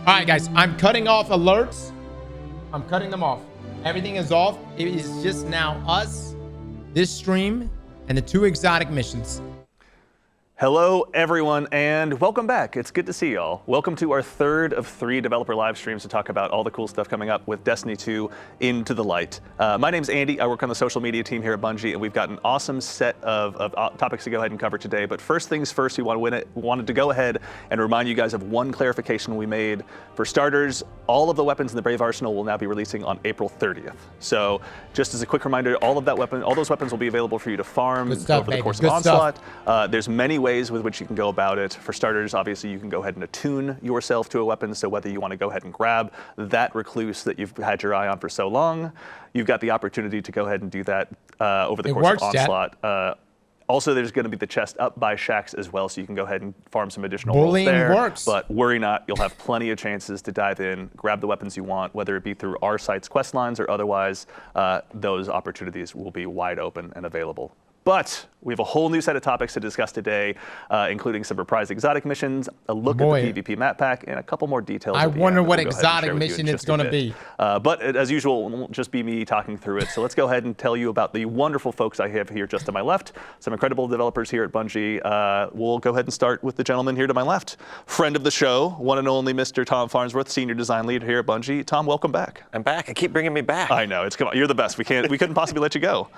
All right, guys, I'm cutting off alerts. I'm cutting them off. Everything is off. It is just now us, this stream, and the 2 exotic missions. Hello, everyone, and welcome back. It's good to see y'all. Welcome to our 3rd of 3 developer live streams to talk about all the cool stuff coming up with Destiny 2 Into the Light. My name's Andy. I work on the social media team here at Bungie, and we've got an awesome set of topics to go ahead and cover today. But first things first, we wanted to go ahead and remind you guys of one clarification we made. For starters, all of the weapons in the Brave Arsenal will now be releasing on April 30th. So just as a quick reminder, all those weapons will be available for you to farm over the course of Onslaught. There's many ways with which you can go about it. For starters, obviously, you can go ahead and attune yourself to a weapon. So whether you want to go ahead and grab that recluse that you've had your eye on for so long, you've got the opportunity to go ahead and do that over the course of Onslaught. Also, there's going to be the chest up by Shaxx as well, so you can go ahead and farm some additional rolls there. Works. But worry not, you'll have plenty of chances to dive in, grab the weapons you want, whether it be through our site's quest lines or otherwise. Those opportunities will be wide open and available. But we have a whole new set of topics to discuss today, including some reprised exotic missions, a look at the PvP map pack, and a couple more details. I wonder what exotic mission it's going to be. But as usual, it won't just be me talking through it. So let's go ahead and tell you about the wonderful folks I have here just to my left. Some incredible developers here at Bungie. We'll go ahead and start with the gentleman here to my left. Friend of the show, one and only Mr. Tom Farnsworth, Senior Design Lead here at Bungie. Tom, welcome back. I'm back. I keep bringing me back. I know. Come on, you're the best. We couldn't possibly let you go.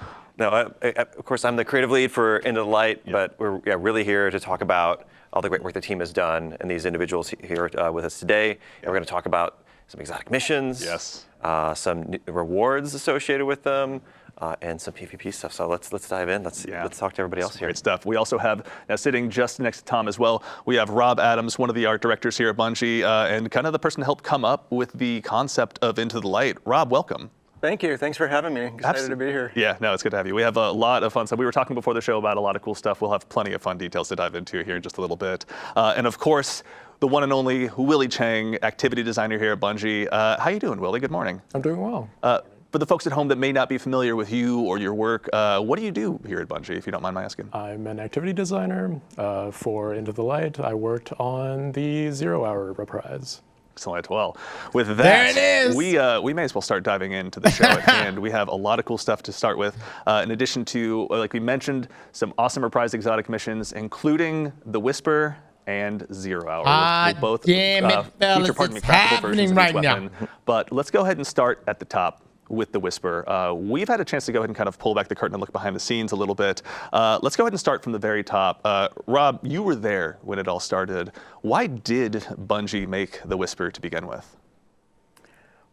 No, of course, I'm the creative lead for Into the Light, but we're really here to talk about all the great work the team has done and these individuals here with us today. And we're going to talk about some exotic missions, some rewards associated with them, and some PvP stuff. So let's dive in. Let's talk to everybody else here. Great stuff. We also have, now sitting just next to Tom as well, we have Rob Adams, one of the art directors here at Bungie, and kind of the person to help come up with the concept of Into the Light. Rob, welcome. Thank you. Thanks for having me. Excited to be here. Yeah, no, it's good to have you. We have a lot of fun stuff. We were talking before the show about a lot of cool stuff. We'll have plenty of fun details to dive into here in just a little bit. And of course, the one and only Willie Chang, activity designer here at Bungie. How you doing, Willie? Good morning. I'm doing well. For the folks at home that may not be familiar with you or your work, what do you do here at Bungie, if you don't mind my asking? I'm an activity designer for Into the Light. I worked on the 0 Hour reprise. Excellent. Well, with that, there it is. We may as well start diving into the show at hand. We have a lot of cool stuff to start with. In addition to, like we mentioned, some awesome reprised exotic missions, including the Whisper and 0 Hour. Both damn it, fellas, it's happening right now. But let's go ahead and start at the top with the Whisper. We've had a chance to go ahead and kind of pull back the curtain and look behind the scenes a little bit. Let's go ahead and start from the very top. Rob, you were there when it all started. Why did Bungie make the Whisper to begin with?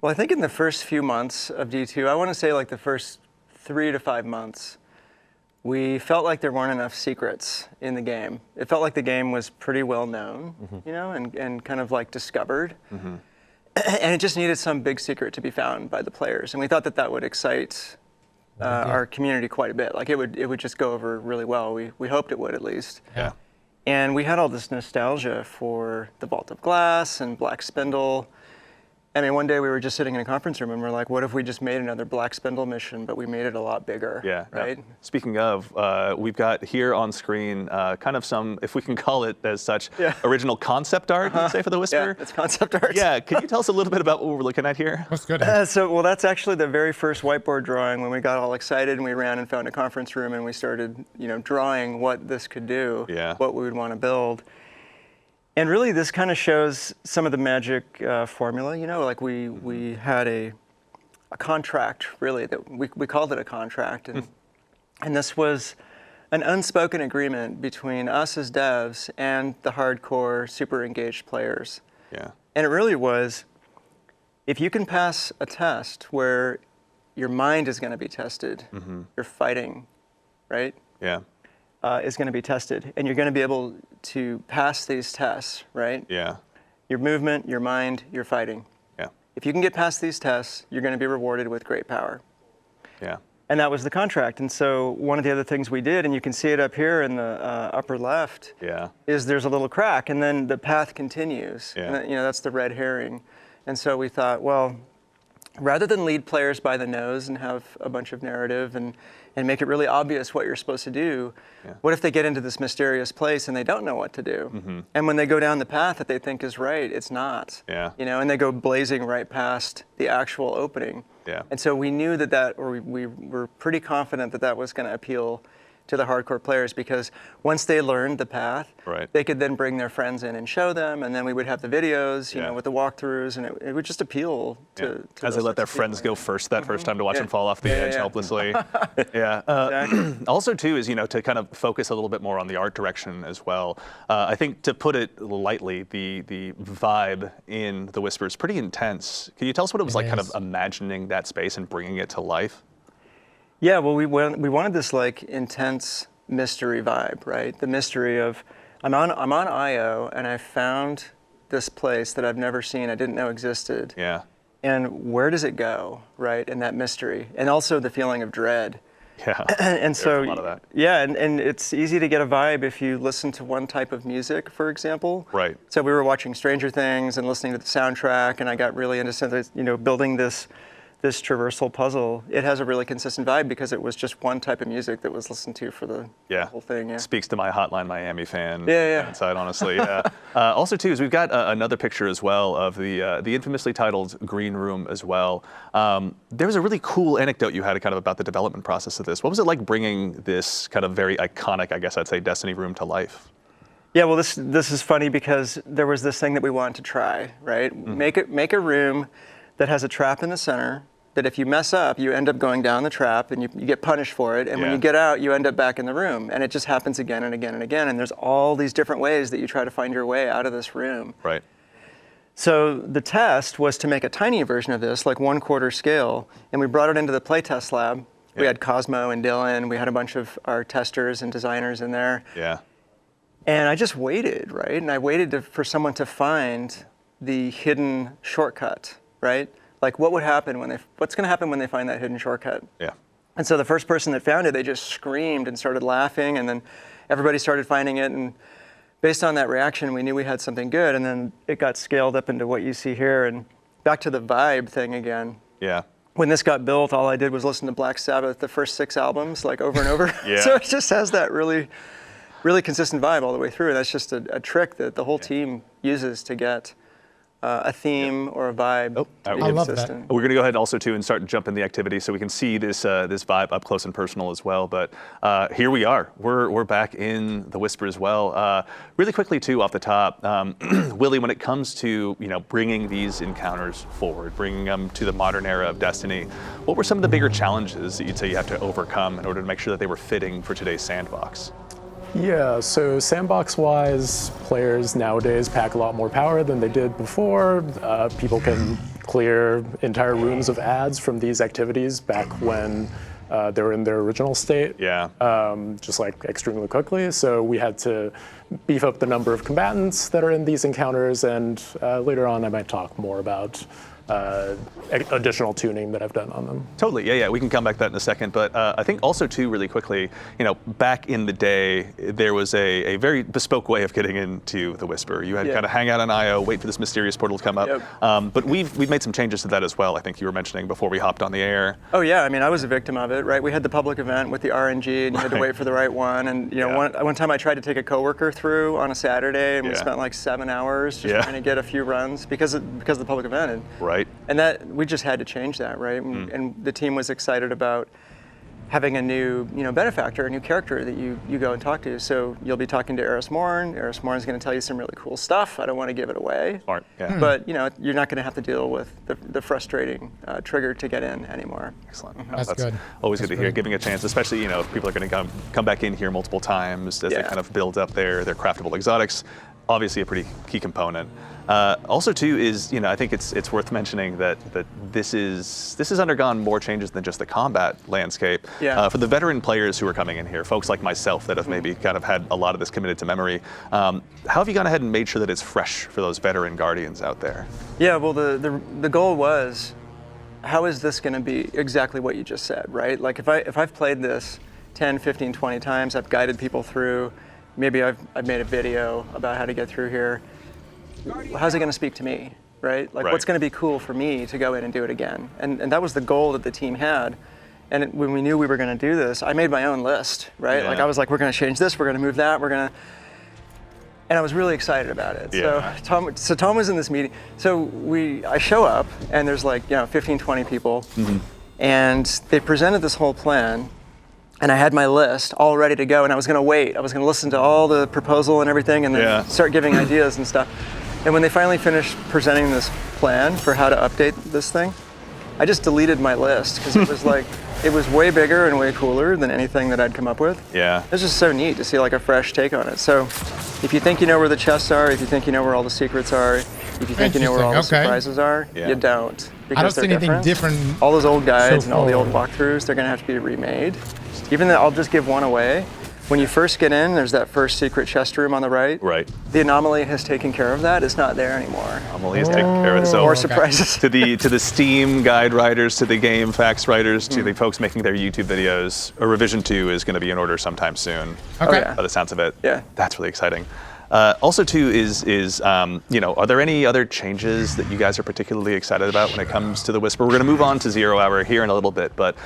Well, I think in the first few months of D2, I want to say like the first 3 to 5 months, we felt like there weren't enough secrets in the game. It felt like the game was pretty well known, you know, and kind of like discovered. And it just needed some big secret to be found by the players. And we thought that that would excite our community quite a bit. Like it would just go over really well. We hoped it would at least. Yeah. And we had all this nostalgia for the Vault of Glass and Black Spindle. I mean, one day we were just sitting in a conference room and we're like, what if we just made another Black Spindle mission, but we made it a lot bigger? Yeah. Right? Speaking of, we've got here on screen kind of some, if we can call it as such, original concept art, you'd say, for the Whisper? Yeah, it's concept art. Yeah, can you tell us a little bit about what we're looking at here? That's good. Well, that's actually the very first whiteboard drawing when we got all excited and we ran and found a conference room and we started, you know, drawing what this could do, what we would want to build. And really, this kind of shows some of the magic formula. You know, like we had a contract, really, that we called it a contract. And this was an unspoken agreement between us as devs and the hardcore, super engaged players. Yeah. And it really was, if you can pass a test where your mind is going to be tested, your fighting, right? Yeah. Is going to be tested, and you're going to be able to pass these tests, right? Yeah. Your movement, your mind, your fighting. Yeah. If you can get past these tests, you're going to be rewarded with great power. Yeah. And that was the contract. And so one of the other things we did, and you can see it up here in the upper left, is there's a little crack, and then the path continues. Yeah. And you know, that's the red herring. And so we thought, well, rather than lead players by the nose and have a bunch of narrative and make it really obvious what you're supposed to do, what if they get into this mysterious place and they don't know what to do? And when they go down the path that they think is right, it's not. You know, and they go blazing right past the actual opening. And so we knew we were pretty confident that was going to appeal to the hardcore players, because once they learned the path, they could then bring their friends in and show them, and then we would have the videos, you know, with the walkthroughs, and it would just appeal to as they let their friends go first that first time to watch them fall off the edge helplessly. Also, too, is, you know, to kind of focus a little bit more on the art direction as well. I think, to put it lightly, the vibe in The Whisper is pretty intense. Can you tell us what it was like, kind of imagining that space and bringing it to life? Yeah, well, we wanted this like intense mystery vibe, right? The mystery of I'm on IO and I found this place that I've never seen, I didn't know existed. And where does it go, right? And that mystery, and also the feeling of dread. And so a lot of that. And it's easy to get a vibe if you listen to one type of music, for example. So we were watching Stranger Things and listening to the soundtrack, and I got really into, you know, building this traversal puzzle. It has a really consistent vibe because it was just one type of music that was listened to for the whole thing. Speaks to my Hotline Miami fan inside, honestly. Also, too, is we've got another picture as well of the infamously titled Green Room as well. There was a really cool anecdote you had kind of about the development process of this. What was it like bringing this kind of very iconic, I guess I'd say, Destiny room to life? Yeah, well, this is funny because there was this thing that we wanted to try, right? Make a room that has a trap in the center, that if you mess up, you end up going down the trap and you get punished for it. And when you get out, you end up back in the room. And it just happens again and again and again. And there's all these different ways that you try to find your way out of this room. So the test was to make a tiny version of this, like 1/4 scale. And we brought it into the playtest lab. We had Cosmo and Dylan. We had a bunch of our testers and designers in there. And I just waited, right? And I waited for someone to find the hidden shortcut, right? Like, what would happen what's going to happen when they find that hidden shortcut? And so the first person that found it, they just screamed and started laughing, and then everybody started finding it. And based on that reaction, we knew we had something good. And then it got scaled up into what you see here. And back to the vibe thing again. When this got built, all I did was listen to Black Sabbath, the first 6 albums, like over and over. So it just has that really, really consistent vibe all the way through. And that's just a trick that the whole team uses to get a theme or a vibe. I love that. We're going to go ahead also too and start to jump in the activity so we can see this this vibe up close and personal as well. But here we are. We're back in The Whisper as well. Really quickly too, off the top, Willie, when it comes to, you know, bringing these encounters forward, bringing them to the modern era of Destiny, what were some of the bigger challenges that you'd say you have to overcome in order to make sure that they were fitting for today's sandbox? Yeah, so sandbox-wise, players nowadays pack a lot more power than they did before. People can clear entire rooms of ads from these activities back when they were in their original state, just like extremely quickly. So we had to beef up the number of combatants that are in these encounters, and later on I might talk more about additional tuning that I've done on them. Totally, yeah, we can come back to that in a second. But I think also too, really quickly, you know, back in the day, there was a very bespoke way of getting into The Whisper. You had to kind of hang out on IO, wait for this mysterious portal to come up. But we've made some changes to that as well. I think you were mentioning before we hopped on the air. Oh yeah, I mean, I was a victim of it, right? We had the public event with the RNG, and you had to wait for the right one. And you know, one time I tried to take a coworker through on a Saturday, and we spent like 7 hours just trying to get a few runs because of the public event. And, and that we just had to change that, right? And the team was excited about having a new, you know, benefactor, a new character that you go and talk to. So you'll be talking to Eris Morn. Eris Morn's going to tell you some really cool stuff. I don't want to give it away. But you know, you're not going to have to deal with the frustrating trigger to get in anymore. Excellent. That's good. Always good to hear. Giving a chance, especially, you know, if people are going to come back in here multiple times as they kind of build up their craftable exotics. Obviously a pretty key component. Also too is, you know, I think it's worth mentioning that this has undergone more changes than just the combat landscape. For the veteran players who are coming in here, folks like myself that have maybe kind of had a lot of this committed to memory, how have you gone ahead and made sure that it's fresh for those veteran guardians out there? Yeah, well, the goal was, how is this going to be exactly what you just said, right? Like if I've played this 10, 15, 20 times, I've guided people through, maybe I've made a video about how to get through here. How's it going to speak to me, right? Like what's going to be cool for me to go in and do it again? And that was the goal that the team had. And when we knew we were going to do this, I made my own list, right? Yeah. Like I was like, we're going to change this, we're going to move that, and I was really excited about it. Yeah. So Tom was in this meeting. So I show up and there's like, 15, 20 people, and they presented this whole plan. And I had my list all ready to go, and I was going to wait. I was going to listen to all the proposal and everything, and then start giving ideas and stuff. And when they finally finished presenting this plan for how to update this thing, I just deleted my list because it was like, it was way bigger and way cooler than anything that I'd come up with. Yeah. It was just so neat to see like a fresh take on it. So if you think you know where the chests are, if you think you know where all the secrets are, if you think you know where all the surprises are, you don't. Because I don't see anything different. All those old guides and all the old walkthroughs, they're going to have to be remade. Even though I'll just give one away. When you first get in, there's that first secret chest room on the right. Right. The anomaly has taken care of that. It's not there anymore. Anomaly has taken care of it. So more surprises. to the Steam guide writers, to the game facts writers, to the folks making their YouTube videos, a revision 2 is going to be in order sometime soon. Okay. By the sounds of it. Yeah. That's really exciting. Also, too, is are there any other changes that you guys are particularly excited about when it comes to the Whisper? We're going to move on to 0 Hour here in a little bit, but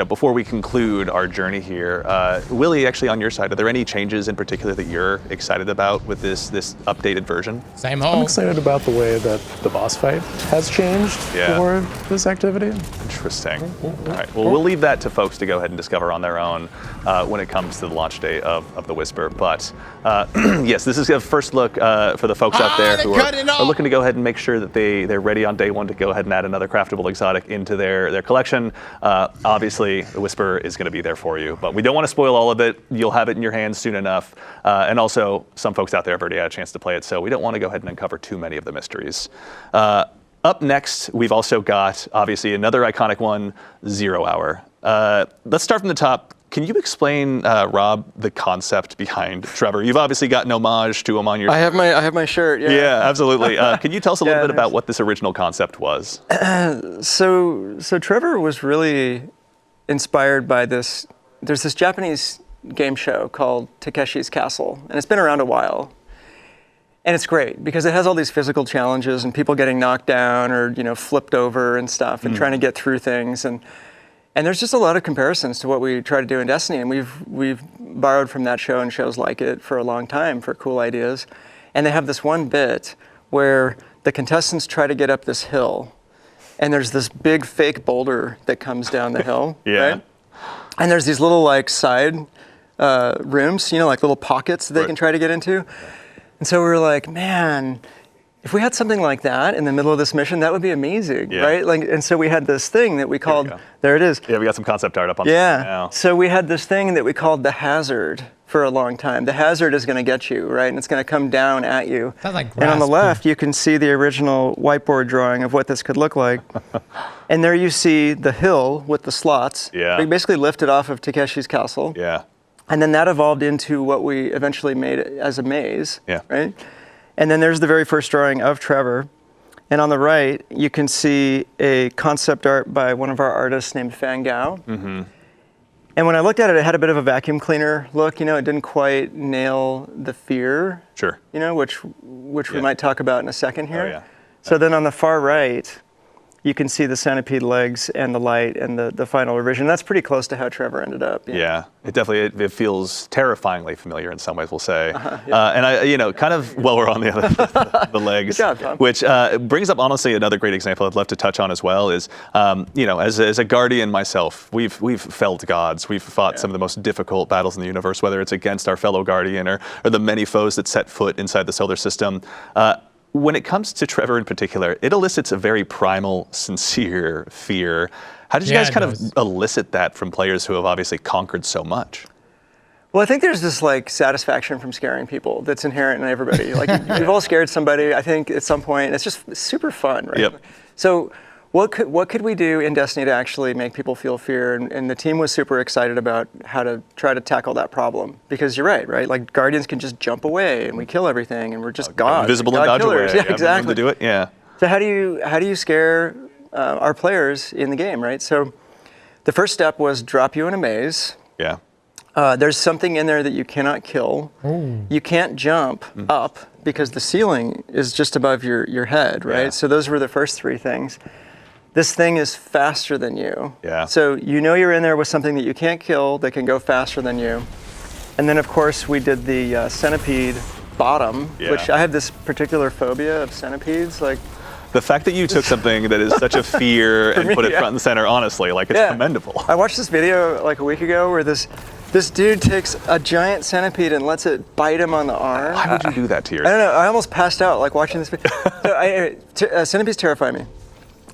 before we conclude our journey here, Willie, actually on your side, are there any changes in particular that you're excited about with this updated version? Same I'm hole. excited about the way that the boss fight has changed for this activity. Interesting. All right. Well, we'll leave that to folks to go ahead and discover on their own when it comes to the launch day of the Whisper. But yes, this is a first look for the folks out there who are looking to go ahead and make sure that they're ready on day one to go ahead and add another craftable exotic into their collection. Obviously, the Whisper is going to be there for you, but we don't want to spoil all of it. You'll have it in your hands soon enough. And also, some folks out there have already had a chance to play it, so we don't want to go ahead and uncover too many of the mysteries. Up next, we've also got, obviously, another iconic one, 0 Hour. Let's start from the top. Can you explain, Rob, the concept behind Trevor? You've obviously got an homage to him on your... I have my shirt, yeah. Yeah, absolutely. Can you tell us a little bit about what this original concept was? So Trevor was really inspired by this. There's this Japanese game show called Takeshi's Castle, and it's been around a while. And it's great because it has all these physical challenges and people getting knocked down or flipped over and stuff and trying to get through things. And there's just a lot of comparisons to what we try to do in Destiny, and we've borrowed from that show and shows like it for a long time for cool ideas. And they have this one bit where the contestants try to get up this hill, and there's this big fake boulder that comes down the hill, right? And there's these little like side rooms, like little pockets that they can try to get into. And so we were like, man, if we had something like that in the middle of this mission, that would be amazing, right? And so we had this thing that we called, there it is. Yeah, we got some concept art up on now. So we had this thing that we called the hazard for a long time. The hazard is going to get you, right? And it's going to come down at you. Sounds like and on the left, you can see the original whiteboard drawing of what this could look like. And there you see the hill with the slots. Yeah. We basically lifted off of Takeshi's Castle. Yeah. And then that evolved into what we eventually made as a maze, right? And then there's the very first drawing of Trevor. And on the right, you can see a concept art by one of our artists named Fan Gao. And when I looked at it, it had a bit of a vacuum cleaner look. It didn't quite nail the fear. Sure. Which we might talk about in a second here. Oh, yeah. So then on the far right, you can see the centipede legs and the light and the final revision. That's pretty close to how Trevor ended up. Yeah, it definitely it feels terrifyingly familiar in some ways, we'll say. And I, kind of while we're on the legs, Good job, Tom. which brings up honestly another great example I'd love to touch on as well is, as a guardian myself, we've felled gods, we've fought some of the most difficult battles in the universe, whether it's against our fellow guardian or the many foes that set foot inside the solar system. When it comes to Trevor in particular, it elicits a very primal, sincere fear. How did you guys kind of elicit that from players who have obviously conquered so much? Well, I think there's this satisfaction from scaring people that's inherent in everybody. We've all scared somebody, I think, at some point. It's just super fun, right? Yep. So what could we do in Destiny to actually make people feel fear? And the team was super excited about how to try to tackle that problem. Because you're right? Guardians can just jump away and we kill everything and we're just gods. Invisible and dodge away. Yeah, exactly. To do it, yeah. So how do you scare our players in the game, right? So the first step was drop you in a maze. Yeah. There's something in there that you cannot kill. You can't jump up because the ceiling is just above your head, right? Yeah. So those were the first 3 things. This thing is faster than you. Yeah. So you know you're in there with something that you can't kill that can go faster than you. And then of course we did the centipede bottom, which I have this particular phobia of centipedes. Like, the fact that you took something that is such a fear and put it front and center, honestly, like it's commendable. I watched this video like a week ago where this dude takes a giant centipede and lets it bite him on the arm. Why would you do that to yourself? I don't know. I almost passed out like watching this video. So centipedes terrify me.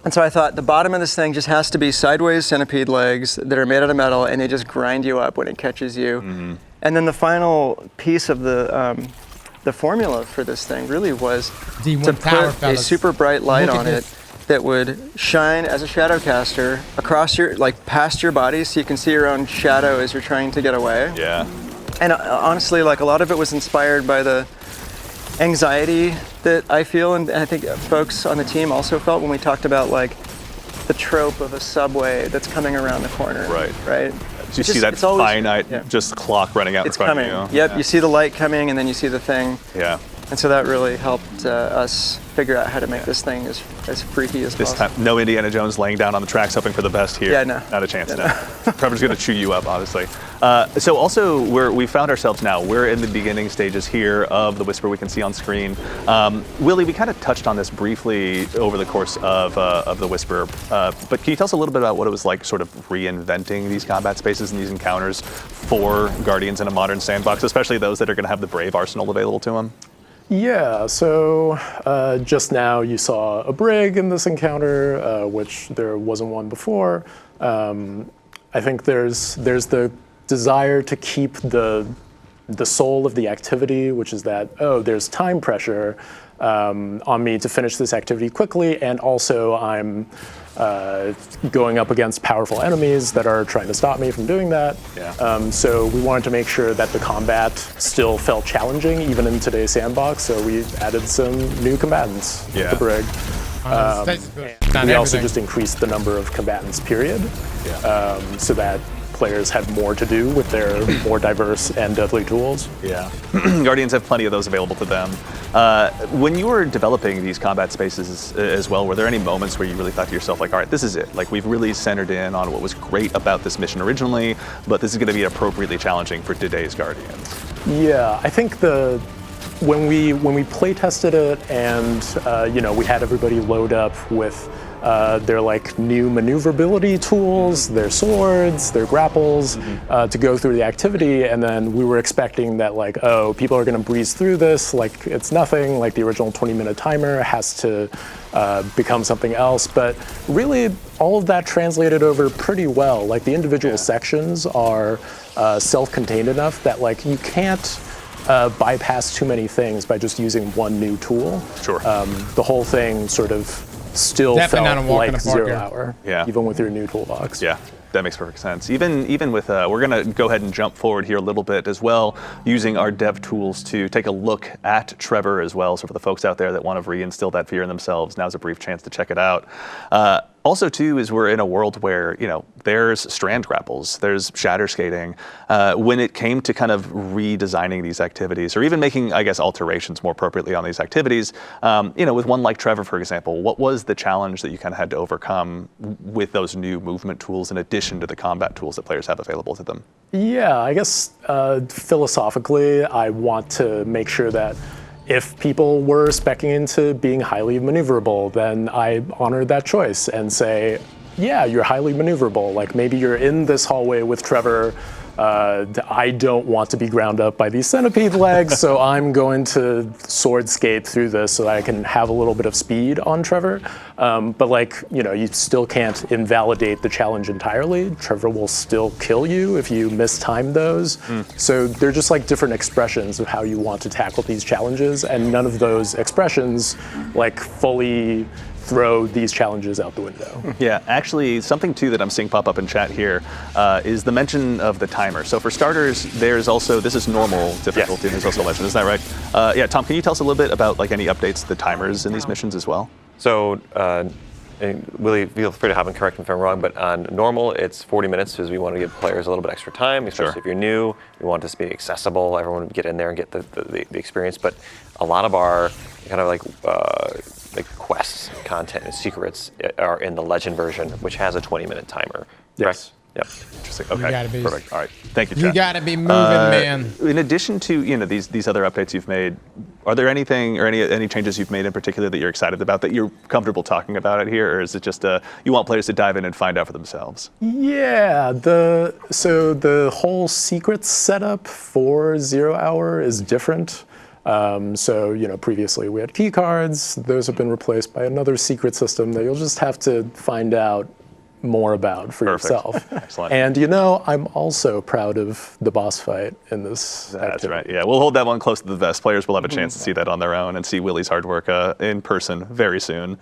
And so I thought the bottom of this thing just has to be sideways centipede legs that are made out of metal, and they just grind you up when it catches you. Mm-hmm. And then the final piece of the formula for this thing really was D1 to power, put a super bright light Look at on this. it that would shine as a shadow caster across your, like past your body, so you can see your own shadow as you're trying to get away. Yeah. And honestly, like a lot of it was inspired by the anxiety that I feel, and I think folks on the team also felt when we talked about like the trope of a subway that's coming around the corner. Right. Right. So you see that finite just clock running out in front coming. of you. Yep. You see the light coming, and then you see the thing. Yeah. And so that really helped us figure out how to make this thing as freaky as This possible. time, no Indiana Jones laying down on the tracks hoping for the best here. Yeah, no. Not a chance, no. Trevor's going to chew you up, honestly. So also, we found ourselves now, we're in the beginning stages here of the Whisper we can see on screen. Willie, we kind of touched on this briefly over the course of the Whisper, but can you tell us a little bit about what it was like sort of reinventing these combat spaces and these encounters for Guardians in a modern sandbox, especially those that are going to have the Brave arsenal available to them? Yeah, so just now you saw a brig in this encounter, which there wasn't one before. I think there's the desire to keep the soul of the activity, which is that, oh, there's time pressure on me to finish this activity quickly, and also I'm going up against powerful enemies that are trying to stop me from doing that. Yeah. So we wanted to make sure that the combat still felt challenging, even in today's sandbox, so we added some new combatants, like the brig. We also just increased the number of combatants, period, so that players had more to do with their more diverse and deadly tools. Yeah, Guardians have plenty of those available to them. When you were developing these combat spaces as well, were there any moments where you really thought to yourself, like, all right, this is it. Like, we've really centered in on what was great about this mission originally, but this is going to be appropriately challenging for today's Guardians? Yeah, I think when we play tested it, and we had everybody load up with their like new maneuverability tools, their swords, their grapples, to go through the activity, and then we were expecting that like, oh, people are going to breeze through this like it's nothing, like the original 20-minute timer has to become something else. But really, all of that translated over pretty well. Like the individual sections are self-contained enough that like you can't bypass too many things by just using one new tool. Sure. The whole thing sort of still felt like 0 hour, even with your new toolbox. Yeah, that makes perfect sense. Even with, we're going to go ahead and jump forward here a little bit as well, using our dev tools to take a look at Trevor as well. So for the folks out there that want to reinstill that fear in themselves, now's a brief chance to check it out. Also, too, is we're in a world where, there's strand grapples, there's shatter skating. When it came to kind of redesigning these activities, or even making, I guess, alterations more appropriately on these activities, with one like Trevor, for example, what was the challenge that you kind of had to overcome with those new movement tools in addition to the combat tools that players have available to them? Yeah, I guess philosophically, I want to make sure that if people were speccing into being highly maneuverable, then I honor that choice and say, yeah, you're highly maneuverable. Like maybe you're in this hallway with Trevor. I don't want to be ground up by these centipede legs, so I'm going to sword skate through this so that I can have a little bit of speed on Trevor. But you still can't invalidate the challenge entirely. Trevor will still kill you if you mistime those. So they're just like different expressions of how you want to tackle these challenges, and none of those expressions like fully throw these challenges out the window. Yeah, actually, something too that I'm seeing pop up in chat here is the mention of the timer. So for starters, there's also, this is normal difficulty, and there's also a legend, isn't that right? Yeah, Tom, can you tell us a little bit about like any updates to the timers in these missions as well? So and Willie, feel free to have him correct me if I'm wrong, but on normal, it's 40 minutes because we want to give players a little bit extra time, especially if you're new. We want this to be accessible. Everyone would get in there and get the experience. But a lot of our kind of like quests, content, and secrets are in the Legend version, which has a 20-minute timer. Yes. Yep. Interesting. Okay. Perfect. All right. Thank you, Chad. You gotta be moving, man. In addition to these other updates you've made, are there anything or any changes you've made in particular that you're excited about that you're comfortable talking about it here, or is it just you want players to dive in and find out for themselves? Yeah. So the whole secrets setup for 0 Hour is different. So previously we had key cards. Those have been replaced by another secret system that you'll just have to find out more about for yourself. Excellent. And I'm also proud of the boss fight in this That's activity. right. Yeah, we'll hold that one close to the vest. Players will have a chance to see that on their own and see Willie's hard work in person very soon.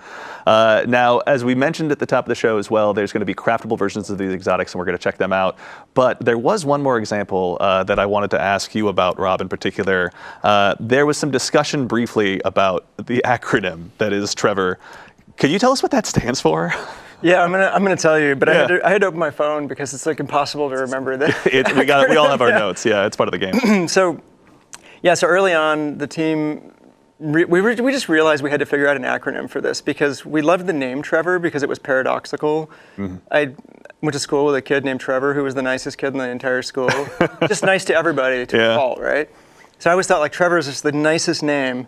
Now, as we mentioned at the top of the show as well, there's going to be craftable versions of these exotics, and we're going to check them out. But there was one more example that I wanted to ask you about, Rob, in particular. There was some discussion briefly about the acronym that is Trevor. Could you tell us what that stands for? Yeah, I'm gonna tell you, but I had to open my phone because it's like impossible to remember that. We all have our notes. Yeah, it's part of the game. So early on, the team we just realized we had to figure out an acronym for this because we loved the name Trevor because it was paradoxical. I went to school with a kid named Trevor who was the nicest kid in the entire school, just nice to everybody to a fault, right? So I always thought like Trevor is just the nicest name,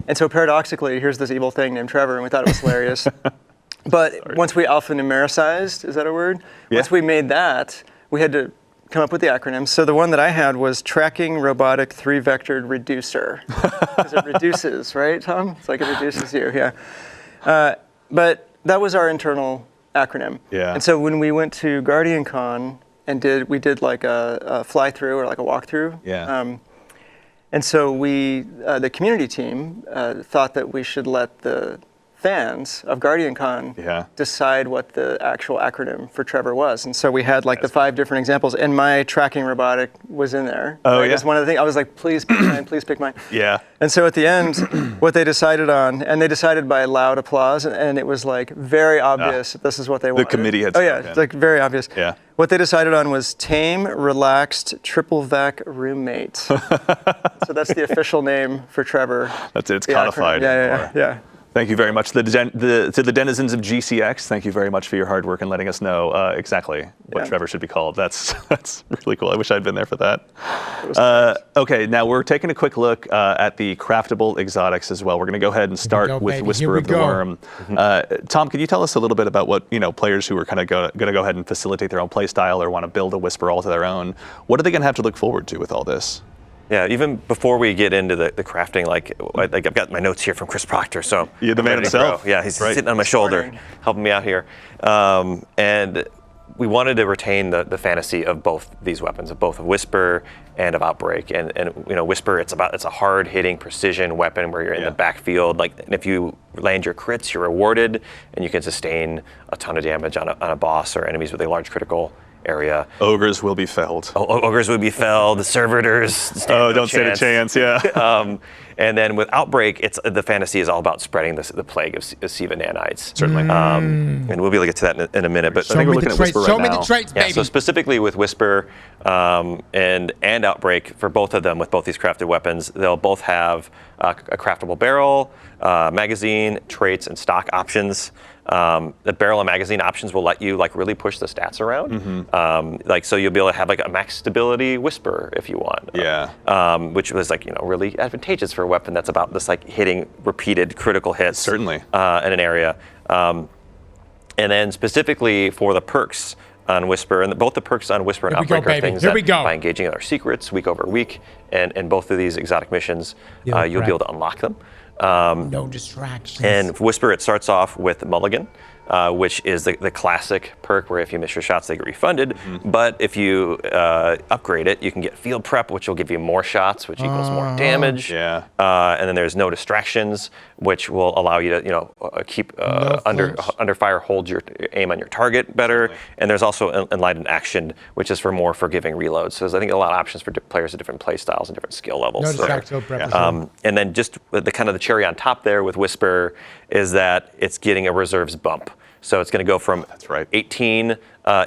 and so paradoxically, here's this evil thing named Trevor, and we thought it was hilarious. But once we alphanumericized, is that a word? Yeah. Once we made that, we had to come up with the acronym. So the one that I had was Tracking Robotic 3-Vectored Reducer. Because it reduces, right, Tom? It's like it reduces you, yeah. But that was our internal acronym. Yeah. And so when we went to GuardianCon and we did like a fly-through or like a walkthrough. Yeah. And so the community team thought that we should let the fans of GuardianCon decide what the actual acronym for Trevor was. And so we had like the 5 different examples, and my tracking robotic was in there. Oh, right? That's one of the things. I was like, please pick mine, please pick mine. Yeah. And so at the end, what they decided on, and they decided by loud applause, and it was like very obvious that this is what they wanted. The committee had spoken. It's like very obvious. Yeah. What they decided on was Tame, Relaxed, Triple Vac Roommate. So that's the official name for Trevor. That's it. It's codified. Yeah. Thank you very much to the denizens of GCX. Thank you very much for your hard work and letting us know exactly what Trevor should be called. That's really cool. I wish I'd been there for that. Okay, now we're taking a quick look at the craftable exotics as well. We're going to go ahead and start with Whisper of the Worm. Tom, can you tell us a little bit about what players who are kind of going to go ahead and facilitate their own play style or want to build a Whisper all to their own? What are they going to have to look forward to with all this? Yeah, even before we get into the crafting, like I've got my notes here from Chris Proctor, so you're the man himself. Yeah, he's sitting on my shoulder, helping me out here. And we wanted to retain the fantasy of both these weapons, of both Whisper and of Outbreak. And Whisper, it's a hard-hitting precision weapon where you're in the backfield. Like, and if you land your crits, you're rewarded, and you can sustain a ton of damage on a boss or enemies with a large critical area. Ogres will be felled. Ogres will be felled. The servitors. Don't stand a chance. Yeah. And then with Outbreak, the fantasy is all about spreading the plague of Siva nanites. Certainly. And we'll be able to get to that in a minute. But I think we're looking at Whisper right now. Show me the traits, baby. So specifically with Whisper and Outbreak, for both of them, with both these crafted weapons, they'll both have a craftable barrel, magazine, traits, and stock options. The barrel and magazine options will let you really push the stats around. So you'll be able to have a max stability Whisper if you want. Yeah. Which was really advantageous for a weapon that's about this hitting repeated critical hits. Certainly. In an area. And then specifically for the perks on Whisper, and both the perks on Whisper and Outbreak are things that by engaging in our secrets week over week, and both of these exotic missions, you'll be able to unlock them. No distractions. And for Whisper, it starts off with Mulligan, which is the classic perk where if you miss your shots, they get refunded. But if you upgrade it, you can get Field Prep, which will give you more shots, which equals more damage. Yeah. And then there's No Distractions, which will allow you to keep under fire, hold your aim on your target better. And there's also Enlightened Action, which is for more forgiving reloads. So there's, I think, a lot of options for players of different play styles and different skill levels. No distractions. And then just the cherry on top there with Whisper is that it's getting a reserves bump. So it's going to go from 18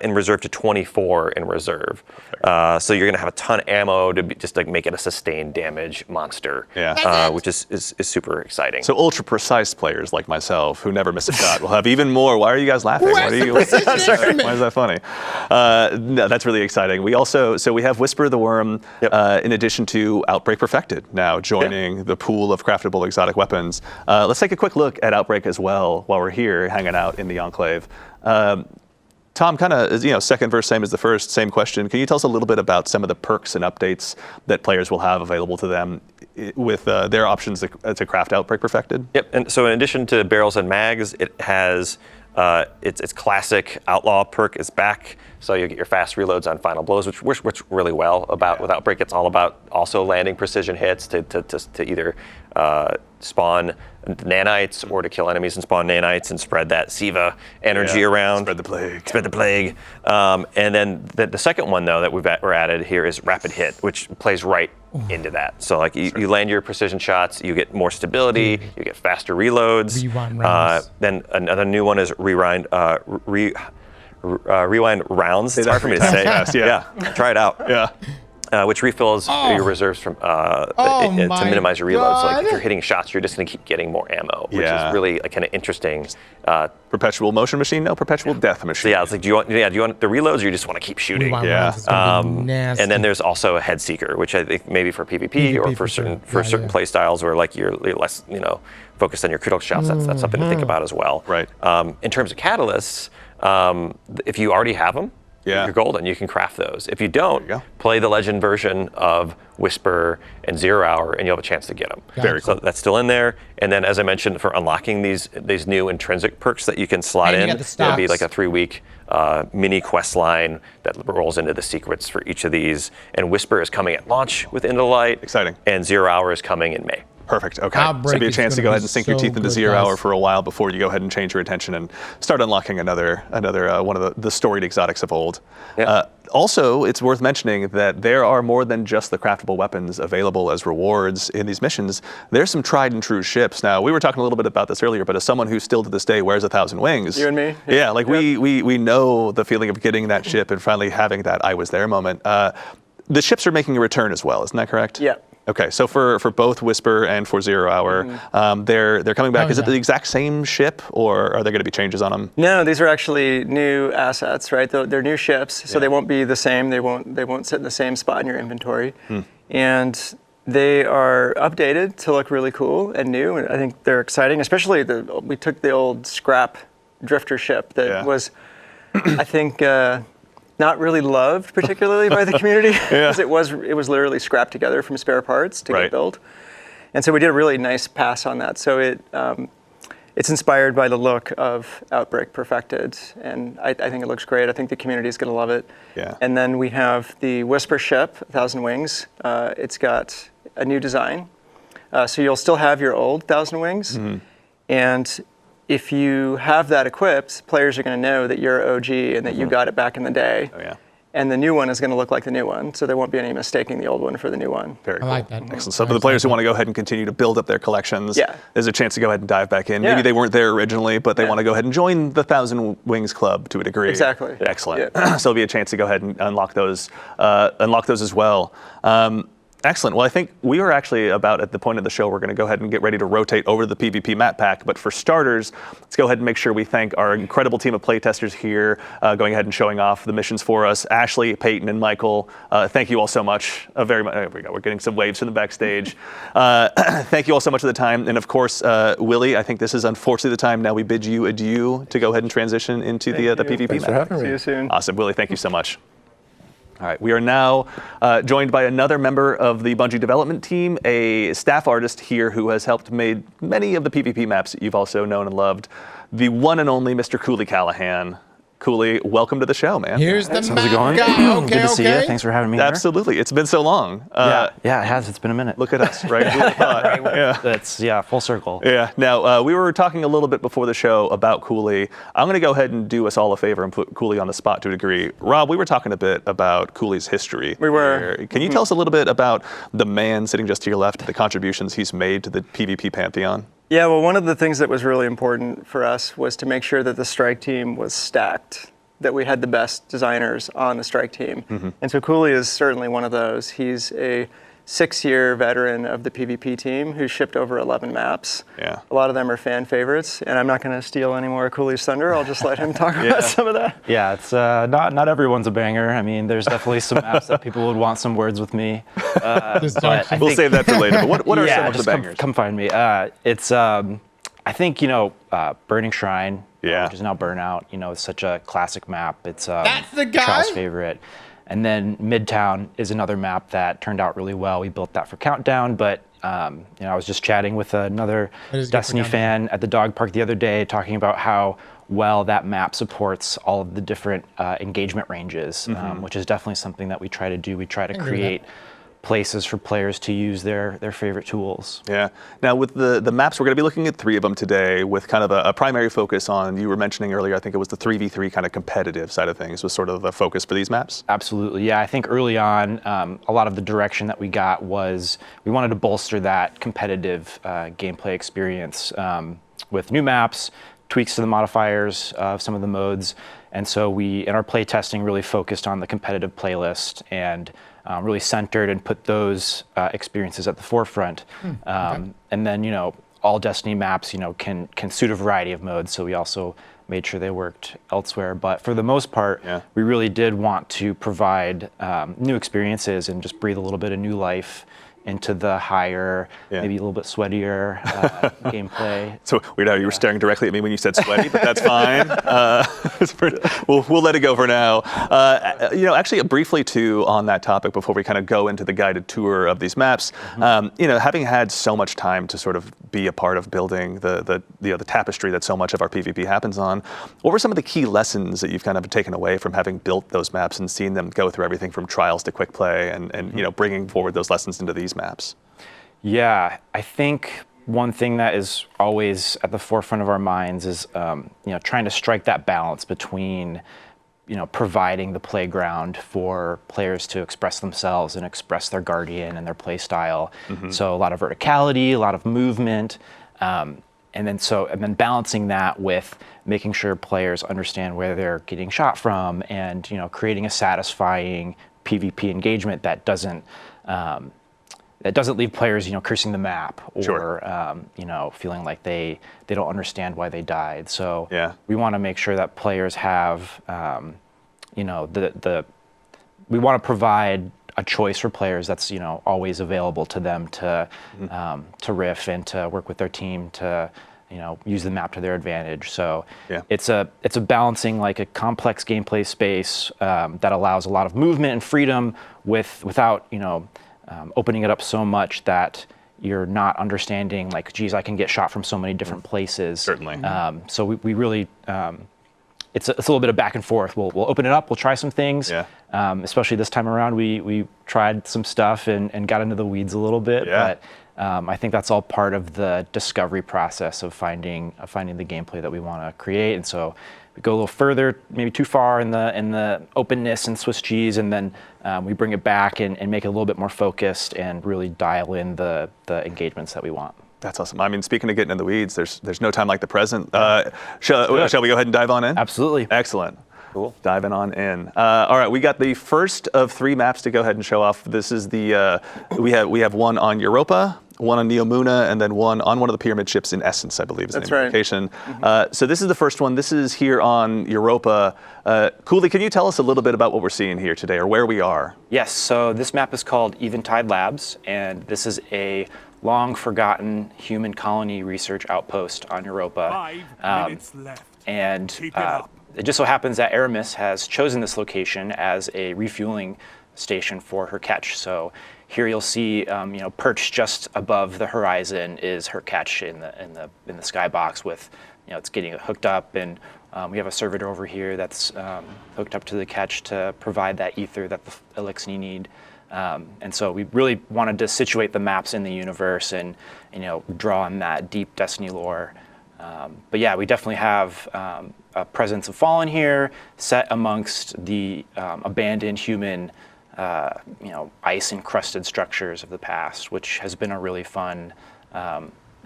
in reserve to 24 in reserve. So you're going to have a ton of ammo to just like make it a sustained damage monster, which is super exciting. So ultra precise players like myself who never miss a shot will have even more. Why are you guys laughing? Why is that funny? No, that's really exciting. We also, we have Whisper the Worm in addition to Outbreak Perfected now joining the pool of craftable exotic weapons. Let's take a quick look at Outbreak as well while we're here hanging out in the Enclave. Tom, kind of, second verse, same as the first, same question. Can you tell us a little bit about some of the perks and updates that players will have available to them with their options to craft Outbreak Perfected? Yep, and so in addition to barrels and mags, it has its classic Outlaw perk is back. So you get your fast reloads on final blows, which works really well with Outbreak. It's all about also landing precision hits to either spawn nanites or to kill enemies and spawn nanites and spread that Siva energy around. Spread the plague. Spread the plague. And then the second one, though, that we're added here is Rapid Hit, which plays right into that. So like you land your precision shots, you get more stability, you get faster reloads. Rewind rounds. Then another new one is Rewind Rounds. It's hard for me to say. Yeah. Try it out. Yeah. Which refills your reserves from to minimize your reloads. So like if you're hitting shots, you're just going to keep getting more ammo, which is really kind of interesting. Perpetual motion machine, no perpetual death machine. So yeah, it's like do you want the reloads, or you just want to keep shooting? And then there's also a Head Seeker, which I think maybe for PvP or for certain play styles where like you're less focused on your critical shots. That's something to think about as well. Right. In terms of catalysts, if you already have them, you're golden. You can craft those. If you don't, play the legend version of Whisper and 0 Hour, and you'll have a chance to get them. Very cool. So that's still in there. And then, as I mentioned, for unlocking these new intrinsic perks that you can slot in, it'll be like a 3-week mini quest line that rolls into the secrets for each of these. And Whisper is coming at launch with Into the Light. Exciting. And 0 Hour is coming in May. Perfect. Okay. So it'll be a chance to go ahead and sink your teeth into 0 Hour for a while before you go ahead and change your attention and start unlocking another one of the storied exotics of old. Also, it's worth mentioning that there are more than just the craftable weapons available as rewards in these missions. There's some tried and true ships. Now, we were talking a little bit about this earlier, but as someone who still to this day wears 1,000 wings. You and me? Yeah, like we know the feeling of getting that ship and finally having that I was there moment. The ships are making a return as well, isn't that correct? Yeah. Okay, so for both Whisper and for 0 Hour, they're coming back. Is it the exact same ship, or are there going to be changes on them? No, these are actually new assets, right? They're new ships, so they won't be the same. They won't sit in the same spot in your inventory, and they are updated to look really cool and new. And I think they're exciting, especially we took the old scrap drifter ship that was, I think. Not really loved particularly by the community because it was literally scrapped together from spare parts to get built, and so we did a really nice pass on that. So it's inspired by the look of Outbreak Perfected, and I think it looks great. I think the community is going to love it. Yeah. And then we have the Whisper ship, 1,000 Wings. It's got a new design, so you'll still have your old 1,000 Wings, and if you have that equipped, players are going to know that you're OG and that you got it back in the day. Oh, yeah. And the new one is going to look like the new one, so there won't be any mistaking the old one for the new one. Very cool. I like that. Excellent. So for the players who want to go ahead and continue to build up their collections, there's a chance to go ahead and dive back in. Maybe they weren't there originally, but they want to go ahead and join the 1,000 Wings Club to a degree. Exactly. Excellent. So there'll be a chance to go ahead and unlock those as well. Excellent. Well, I think we are actually about at the point of the show we're going to go ahead and get ready to rotate over to the PvP map pack. But for starters, let's go ahead and make sure we thank our incredible team of playtesters here, going ahead and showing off the missions for us. Ashley, Peyton, and Michael, thank you all so much. Very much. There we go. We're getting some waves from the backstage. Thank you all so much for the time. And of course, Willie, I think this is unfortunately the time now we bid you adieu to go ahead and transition into the PvP Thanks map. for having me. See you soon. Awesome. Willie, thank you so much. All right, we are now joined by another member of the Bungie development team, a staff artist here who has helped made many of the PvP maps that you've also known and loved, the one and only Mr. Cooley Callahan. Cooley, welcome to the show, man. Here's the map How's it going? guy. Okay, Good to see you. Thanks for having me here. Absolutely. It's been so long. Yeah, it has. It's been a minute. Look at us, right? That's full circle. Yeah. Now, we were talking a little bit before the show about Cooley. I'm going to go ahead and do us all a favor and put Cooley on the spot to a degree. Rob, we were talking a bit about Cooley's history. We were. Can you tell us a little bit about the man sitting just to your left, the contributions he's made to the PvP pantheon? Yeah, well, one of the things that was really important for us was to make sure that the strike team was stacked, that we had the best designers on the strike team. And so Cooley is certainly one of those. He's a 6-year veteran of the PvP team who shipped over 11 maps. Yeah. A lot of them are fan favorites, and I'm not going to steal any more of Cooley's thunder. I'll just let him talk about some of that. Yeah, it's not everyone's a banger. I mean, there's definitely some maps that people would want some words with me. We'll save that for later. But what are some of the bangers? Come find me. It's I think Burning Shrine, which is now Burnout. It's such a classic map. It's That's the guy? Charles' favorite. And then Midtown is another map that turned out really well. We built that for Countdown, but I was just chatting with another Destiny fan at the dog park the other day, talking about how well that map supports all of the different engagement ranges, which is definitely something that we try to do. We try to create places for players to use their favorite tools. Yeah. Now with the maps, we're going to be looking at 3 of them today with kind of a primary focus on, you were mentioning earlier, I think it was the 3v3 kind of competitive side of things was sort of the focus for these maps? Absolutely. Yeah, I think early on, a lot of the direction that we got was we wanted to bolster that competitive gameplay experience with new maps, tweaks to the modifiers of some of the modes. And so we, in our play testing, really focused on the competitive playlist and really centered and put those experiences at the forefront. And then, all Destiny maps, can suit a variety of modes. So we also made sure they worked elsewhere. But for the most part, we really did want to provide new experiences and just breathe a little bit of new life into the higher, maybe a little bit sweatier gameplay. So weird how you were staring directly at me when you said sweaty, but that's fine. We'll let it go for now. Actually, briefly too on that topic before we kind of go into the guided tour of these maps. Having had so much time to sort of be a part of building the tapestry that so much of our PvP happens on, what were some of the key lessons that you've kind of taken away from having built those maps and seen them go through everything from trials to quick play and bringing forward those lessons into these maps? Yeah, I think one thing that is always at the forefront of our minds is trying to strike that balance between providing the playground for players to express themselves and express their guardian and their play style. So a lot of verticality, a lot of movement, and then balancing that with making sure players understand where they're getting shot from, and creating a satisfying PvP engagement that doesn't leave players, cursing the map or, feeling like they don't understand why they died. So we want to make sure that players have, we want to provide a choice for players that's, always available to them to riff and to work with their team to, use the map to their advantage. So it's a balancing like a complex gameplay space that allows a lot of movement and freedom without, opening it up so much that you're not understanding, like, geez, I can get shot from so many different places. Certainly. So we really, it's a little bit of back and forth. We'll open it up, we'll try some things. Especially this time around, we tried some stuff and got into the weeds a little bit. But I think that's all part of the discovery process of finding the gameplay that we want to create. And so we go a little further, maybe too far in the openness and Swiss cheese, and then we bring it back and make it a little bit more focused and really dial in the engagements that we want. That's awesome. I mean, speaking of getting in the weeds, there's no time like the present. Shall we go ahead and dive on in? Absolutely. Excellent. Cool. Diving on in. All right, we got the first of 3 maps to go ahead and show off. This is the we have one on Europa, one on Neomuna, and then one on one of the pyramid ships in Essence, I believe is the name of the location. So this is the first one. This is here on Europa. Cooley, can you tell us a little bit about what we're seeing here today, or where we are? Yes, so this map is called Eventide Labs, and this is a long-forgotten human colony research outpost on Europa. 5 minutes left. And Keep it up. it just so happens that Aramis has chosen this location as a refueling station for her catch. So here you'll see, perched just above the horizon is her catch in the skybox with, it's getting hooked up, and we have a servitor over here that's hooked up to the catch to provide that ether that the Elixni need. And so we really wanted to situate the maps in the universe and draw on that deep Destiny lore. But yeah, we definitely have a presence of Fallen here, set amongst the abandoned human, ice-encrusted structures of the past, which has been a really fun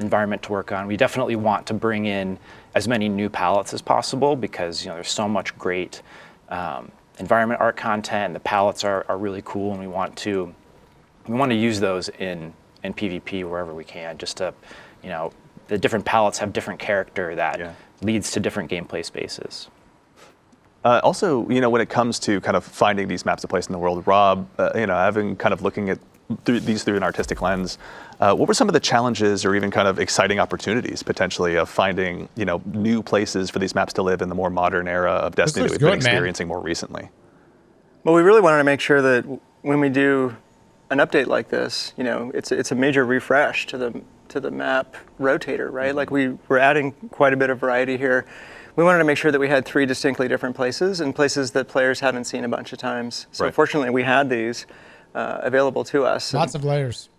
environment to work on. We definitely want to bring in as many new palettes as possible because there's so much great environment art content, and the palettes are really cool, and we want to use those in PvP wherever we can. Just to, the different palettes have different character that leads to different gameplay spaces. Also, when it comes to kind of finding these maps of place in the world, Rob, having kind of looking at through an artistic lens, what were some of the challenges or even kind of exciting opportunities potentially of finding, new places for these maps to live in the more modern era of Destiny that we've been experiencing more recently? Well, we really wanted to make sure that when we do an update like this, it's a major refresh to the map rotator, right? Like we're adding quite a bit of variety here. We wanted to make sure that we had 3 distinctly different places and places that players haven't seen a bunch of times. So fortunately, we had these available to us. Lots of layers.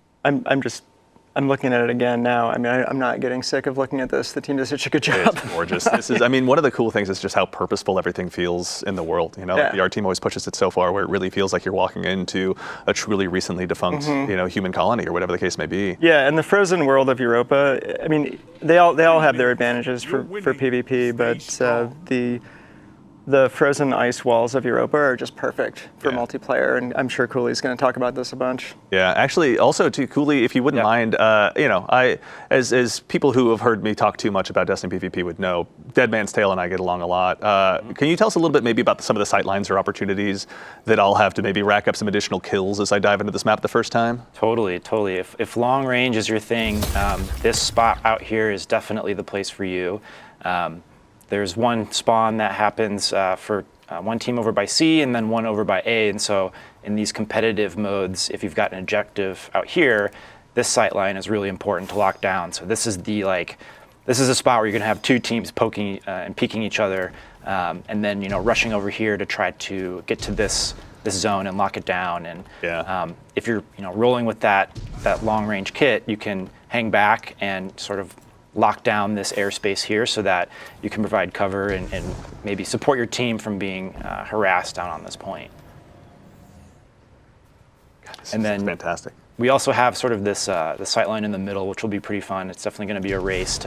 I'm looking at it again now. I mean, I'm not getting sick of looking at this. The team does such a good job. It's gorgeous. One of the cool things is just how purposeful everything feels in the world. The art team always pushes it so far where it really feels like you're walking into a truly recently defunct, human colony or whatever the case may be. Yeah, and the frozen world of Europa, I mean, they all have their advantages for PvP, but the frozen ice walls of Europa are just perfect for multiplayer, and I'm sure Cooley's going to talk about this a bunch. Yeah, actually, also too, Cooley, if you wouldn't mind, as people who have heard me talk too much about Destiny PvP would know, Dead Man's Tale and I get along a lot. Can you tell us a little bit maybe about some of the sightlines or opportunities that I'll have to maybe rack up some additional kills as I dive into this map the first time? Totally. If long range is your thing, this spot out here is definitely the place for you. There's one spawn that happens for one team over by C and then one over by A, and so in these competitive modes, if you've got an objective out here, this sightline is really important to lock down. So this is a spot where you're going to have 2 teams poking and peeking each other, and then rushing over here to try to get to this zone and lock it down. And if you're rolling with that long range kit, you can hang back and sort of lock down this airspace here so that you can provide cover and maybe support your team from being harassed down on this point. God, this is fantastic. We also have sort of this the sightline in the middle, which will be pretty fun. It's definitely going to be a race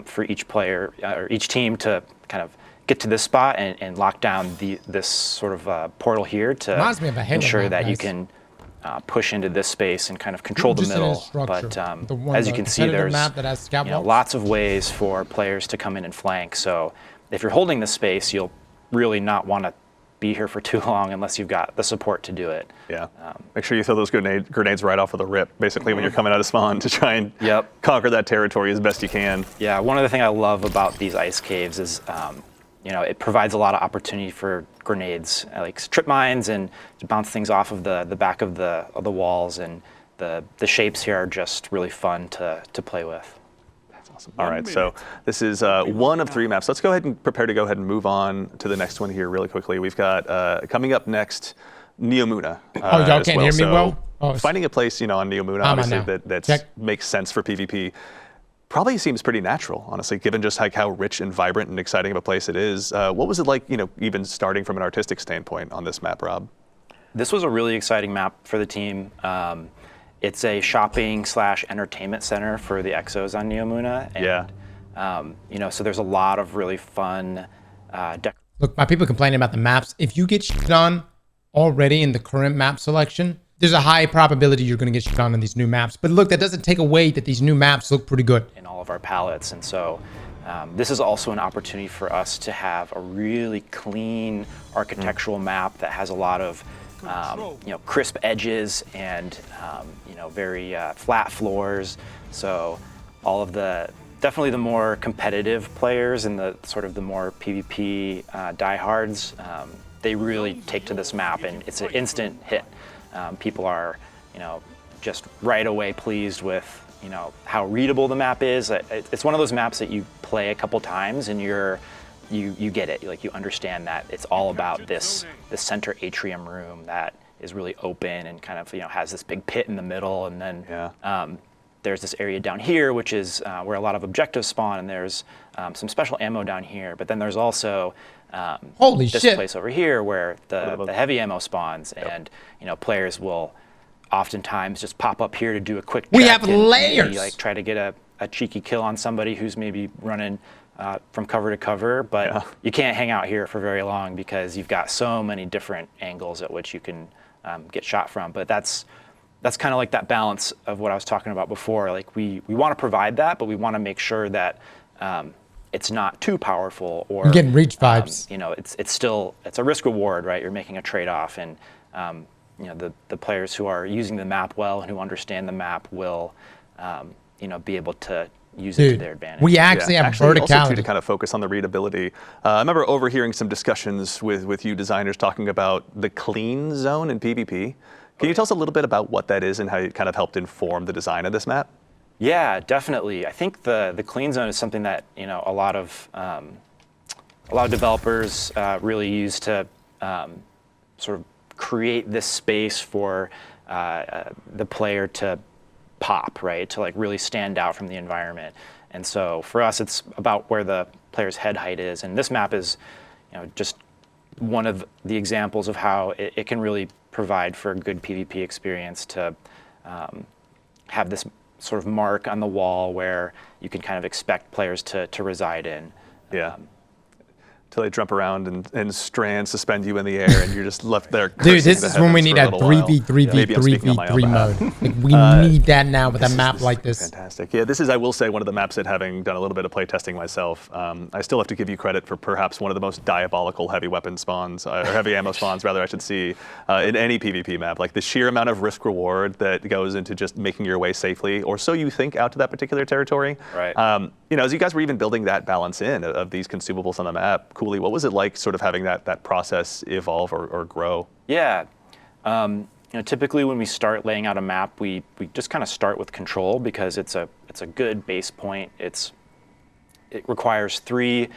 for each player or each team to kind of get to this spot and lock down this sort of portal here to ensure that you can push into this space and kind of control the middle. But as you can see, there's lots of ways for players to come in and flank. So if you're holding this space, you'll really not want to be here for too long unless you've got the support to do it. Yeah. Make sure you throw those grenades right off of the rip, basically, when you're coming out of spawn to try and conquer that territory as best you can. Yeah, one of the things I love about these ice caves is it provides a lot of opportunity for grenades, like trip mines, and to bounce things off of the back of the walls. And the shapes here are just really fun to play with. That's awesome. All right, so this is one of 3 maps. Let's go ahead and prepare to go ahead and move on to the next one here really quickly. We've got coming up next, Neomuna. Y'all can't hear me well? Finding a place, on Neomuna, obviously that makes sense for PvP. Probably seems pretty natural, honestly, given just like how rich and vibrant and exciting of a place it is. What was it like, even starting from an artistic standpoint on this map, Rob? This was a really exciting map for the team. It's a shopping/entertainment center for the exos on Neomuna. And, so there's a lot of really fun Look, my people complaining about the maps. If you get shit on already in the current map selection, there's a high probability you're going to get shit on in these new maps. But look, that doesn't take away that these new maps look pretty good. In all of our palettes. And so this is also an opportunity for us to have a really clean architectural map that has a lot of crisp edges and very flat floors. So all of definitely the more competitive players and the sort of the more PvP diehards, they really take to this map, and it's an instant hit. People are, just right away pleased with, how readable the map is. It's one of those maps that you play a couple times and you get it. Like, you understand that it's all about this center atrium room that is really open and kind of, has this big pit in the middle, and then there's this area down here, which is where a lot of objectives spawn, and there's some special ammo down here. But then there's also this place over here where the heavy ammo spawns, and players will oftentimes just pop up here to do a quick check. We have layers. Maybe, like, try to get a a cheeky kill on somebody who's maybe running from cover to cover, but you can't hang out here for very long because you've got so many different angles at which you can get shot from. But that's kind of like that balance of what I was talking about before. Like we want to provide that, but we want to make sure that it's not too powerful, or you're getting reach vibes. You know, it's a risk reward, right? You're making a trade-off, and you know, the players who are using the map well and who understand the map will you know, be able to use it to their advantage. We actually have verticality. Also, too, to kind of focus on the readability. I remember overhearing some discussions with you designers talking about the clean zone in PvP. Can you tell us a little bit about what that is and how it kind of helped inform the design of this map? Yeah, definitely. I think the clean zone is something that, you know, a lot of developers really use to sort of create this space for the player to pop, right? To like really stand out from the environment. And so for us, it's about where the player's head height is. And this map is, you know, just one of the examples of how it can really provide for a good PvP experience to have this sort of mark on the wall where you can kind of expect players to reside in. Yeah. Till they jump around and strand suspend you in the air, and you're just left there. Dude, this is when we need a 3v3v3v3 mode. Like, we need that now with a map like this. Fantastic. Yeah, this is, I will say, one of the maps that, having done a little bit of play testing myself, I still have to give you credit for perhaps one of the most diabolical heavy weapon spawns, or heavy ammo spawns, rather, I should see, in any PvP map. Like the sheer amount of risk reward that goes into just making your way safely, or so you think, out to that particular territory. Right. You know, as you guys were even building that balance in of these consumables on the map, Cooley, what was it like sort of having that process evolve or grow? Yeah. You know, typically when we start laying out a map, we just kind of start with control because it's a good base point. It requires 3,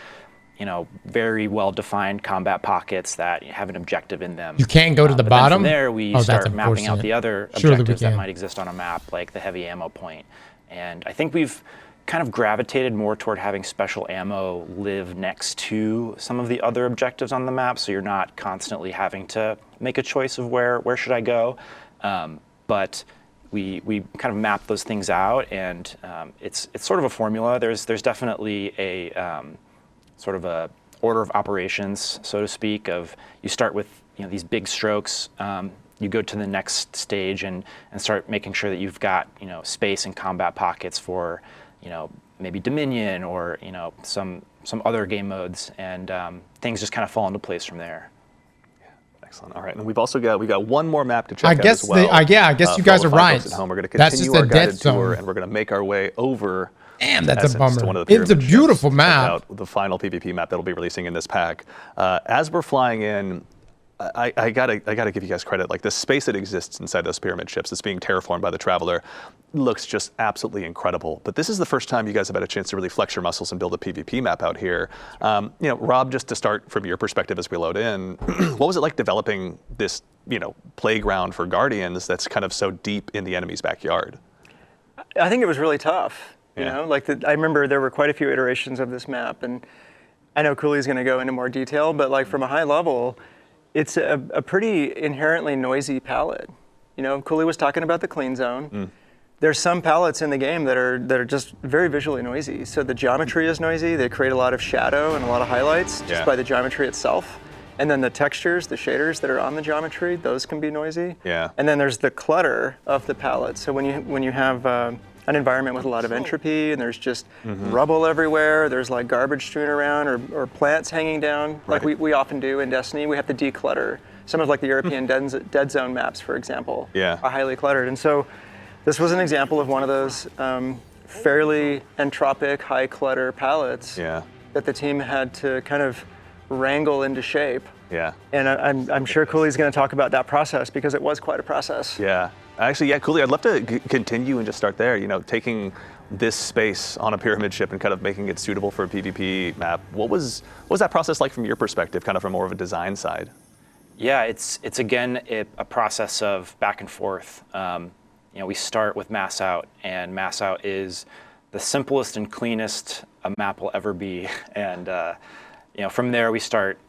you know, very well-defined combat pockets that have an objective in them. You can't go to the bottom? From there, we start mapping out the other objectives that might exist on a map, like the heavy ammo point. And I think we've kind of gravitated more toward having special ammo live next to some of the other objectives on the map, so you're not constantly having to make a choice of where should I go. But we kind of map those things out, and it's sort of a formula. There's definitely a sort of a order of operations, so to speak, of you start with, you know, these big strokes. You go to the next stage and start making sure that you've got, you know, space and combat pockets for, you know, maybe Dominion or, you know, some other game modes, and things just kind of fall into place from there. Yeah, excellent. All right, and we got one more map to check out as well. I guess you guys are right. At home. We're going to continue our guided tour, and we're going to make our way over. Damn, that's a bummer. To one of the it's a beautiful map. Out the final PvP map that'll be releasing in this pack. As we're flying in, I gotta give you guys credit. Like the space that exists inside those pyramid ships that's being terraformed by the Traveler looks just absolutely incredible. But this is the first time you guys have had a chance to really flex your muscles and build a PvP map out here. You know, Rob, just to start from your perspective as we load in, what was it like developing this, you know, playground for Guardians that's kind of so deep in the enemy's backyard? I think it was really tough. You know, like I remember there were quite a few iterations of this map, and I know Cooley's going to go into more detail, but like from a high level, it's a pretty inherently noisy palette. You know, Cooley was talking about the clean zone. There's some palettes in the game that are just very visually noisy. So the geometry is noisy. They create a lot of shadow and a lot of highlights just by the geometry itself. And then the textures, the shaders that are on the geometry, those can be noisy. Yeah. And then there's the clutter of the palette. So when you have an environment with a lot of entropy and there's just rubble everywhere, there's like garbage strewn around or plants hanging down, like we often do in Destiny, we have to declutter. Some of like the European dead zone maps, for example, are highly cluttered. And so this was an example of one of those fairly entropic, high clutter palettes that the team had to kind of wrangle into shape. Yeah. And I'm sure Cooley's going to talk about that process because it was quite a process. Yeah. Actually, yeah, Cooley, I'd love to continue and just start there. You know, taking this space on a pyramid ship and kind of making it suitable for a PvP map. What was that process like from your perspective, kind of from more of a design side? Yeah, it's again a process of back and forth. You know, we start with mass out, and mass out is the simplest and cleanest a map will ever be. And you know, from there we start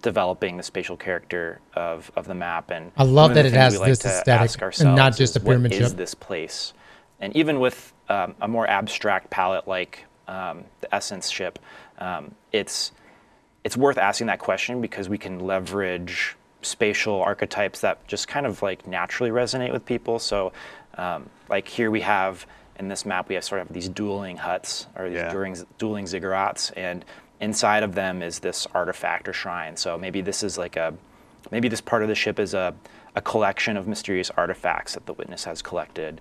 developing the spatial character of the map. And I love that it has this aesthetic and not just a pyramid ship. What is this place? And even with a more abstract palette like the Essence ship, it's worth asking that question because we can leverage spatial archetypes that just kind of like naturally resonate with people. So like here we have, in this map, we have sort of these dueling huts, or these dueling ziggurats, and inside of them is this artifact or shrine. So maybe this is like maybe this part of the ship is a collection of mysterious artifacts that the witness has collected.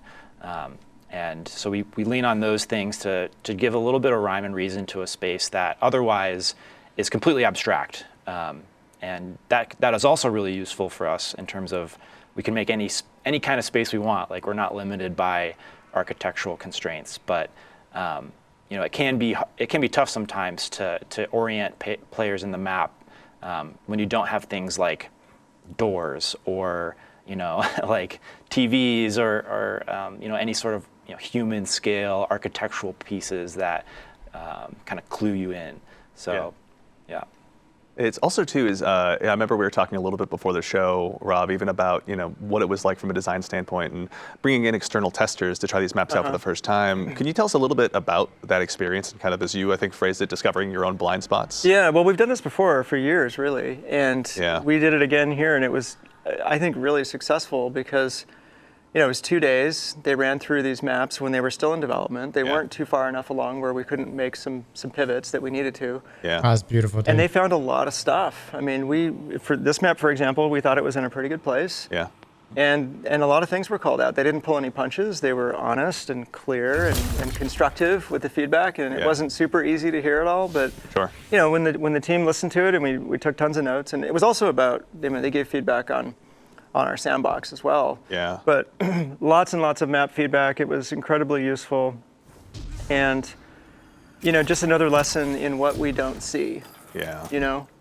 And so we lean on those things to give a little bit of rhyme and reason to a space that otherwise is completely abstract. And that is also really useful for us in terms of we can make any kind of space we want. Like, we're not limited by architectural constraints, but it can be tough sometimes to orient players in the map when you don't have things like doors or like TVs or any sort of human scale architectural pieces that kind of clue you in. So yeah. It's also too is I remember we were talking a little bit before the show, Rob, even about what it was like from a design standpoint and bringing in external testers to try these maps out for the first time. Can you tell us a little bit about that experience and kind of, as you I think phrased it, discovering your own blind spots? Yeah, well, we've done this before for years, really, and we did it again here, and it was, I think, really successful because it was 2 days. They ran through these maps when they were still in development. They weren't too far enough along where we couldn't make some pivots that we needed to. Yeah, that's beautiful. Dude. And they found a lot of stuff. I mean, for this map, for example, we thought it was in a pretty good place. Yeah. And a lot of things were called out. They didn't pull any punches. They were honest and clear and constructive with the feedback. And it wasn't super easy to hear it all, but when the team listened to it, and we took tons of notes. And it was also about they gave feedback on our sandbox as well. Yeah. But lots and lots of map feedback. It was incredibly useful. And, just another lesson in what we don't see. Yeah.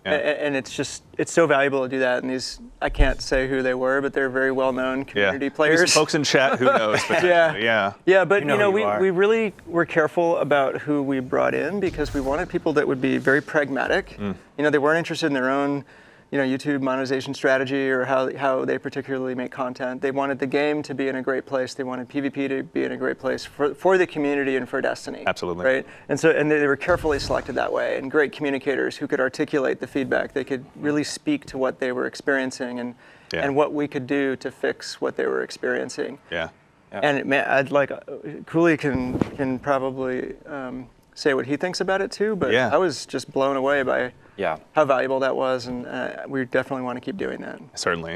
And it's so valuable to do that. And these, I can't say who they were, but they're very well-known community players. Maybe some folks in chat, who knows? But Yeah, but we really were careful about who we brought in because we wanted people that would be very pragmatic. They weren't interested in their own YouTube monetization strategy or how they particularly make content. They wanted the game to be in a great place. They wanted PvP to be in a great place for the community and for Destiny. Absolutely. Right? And they were carefully selected that way, and great communicators who could articulate the feedback. They could really speak to what they were experiencing and what we could do to fix what they were experiencing. Yeah. And I'd like, Cooley can probably say what he thinks about it too, but I was just blown away by how valuable that was, and we definitely want to keep doing that. Certainly,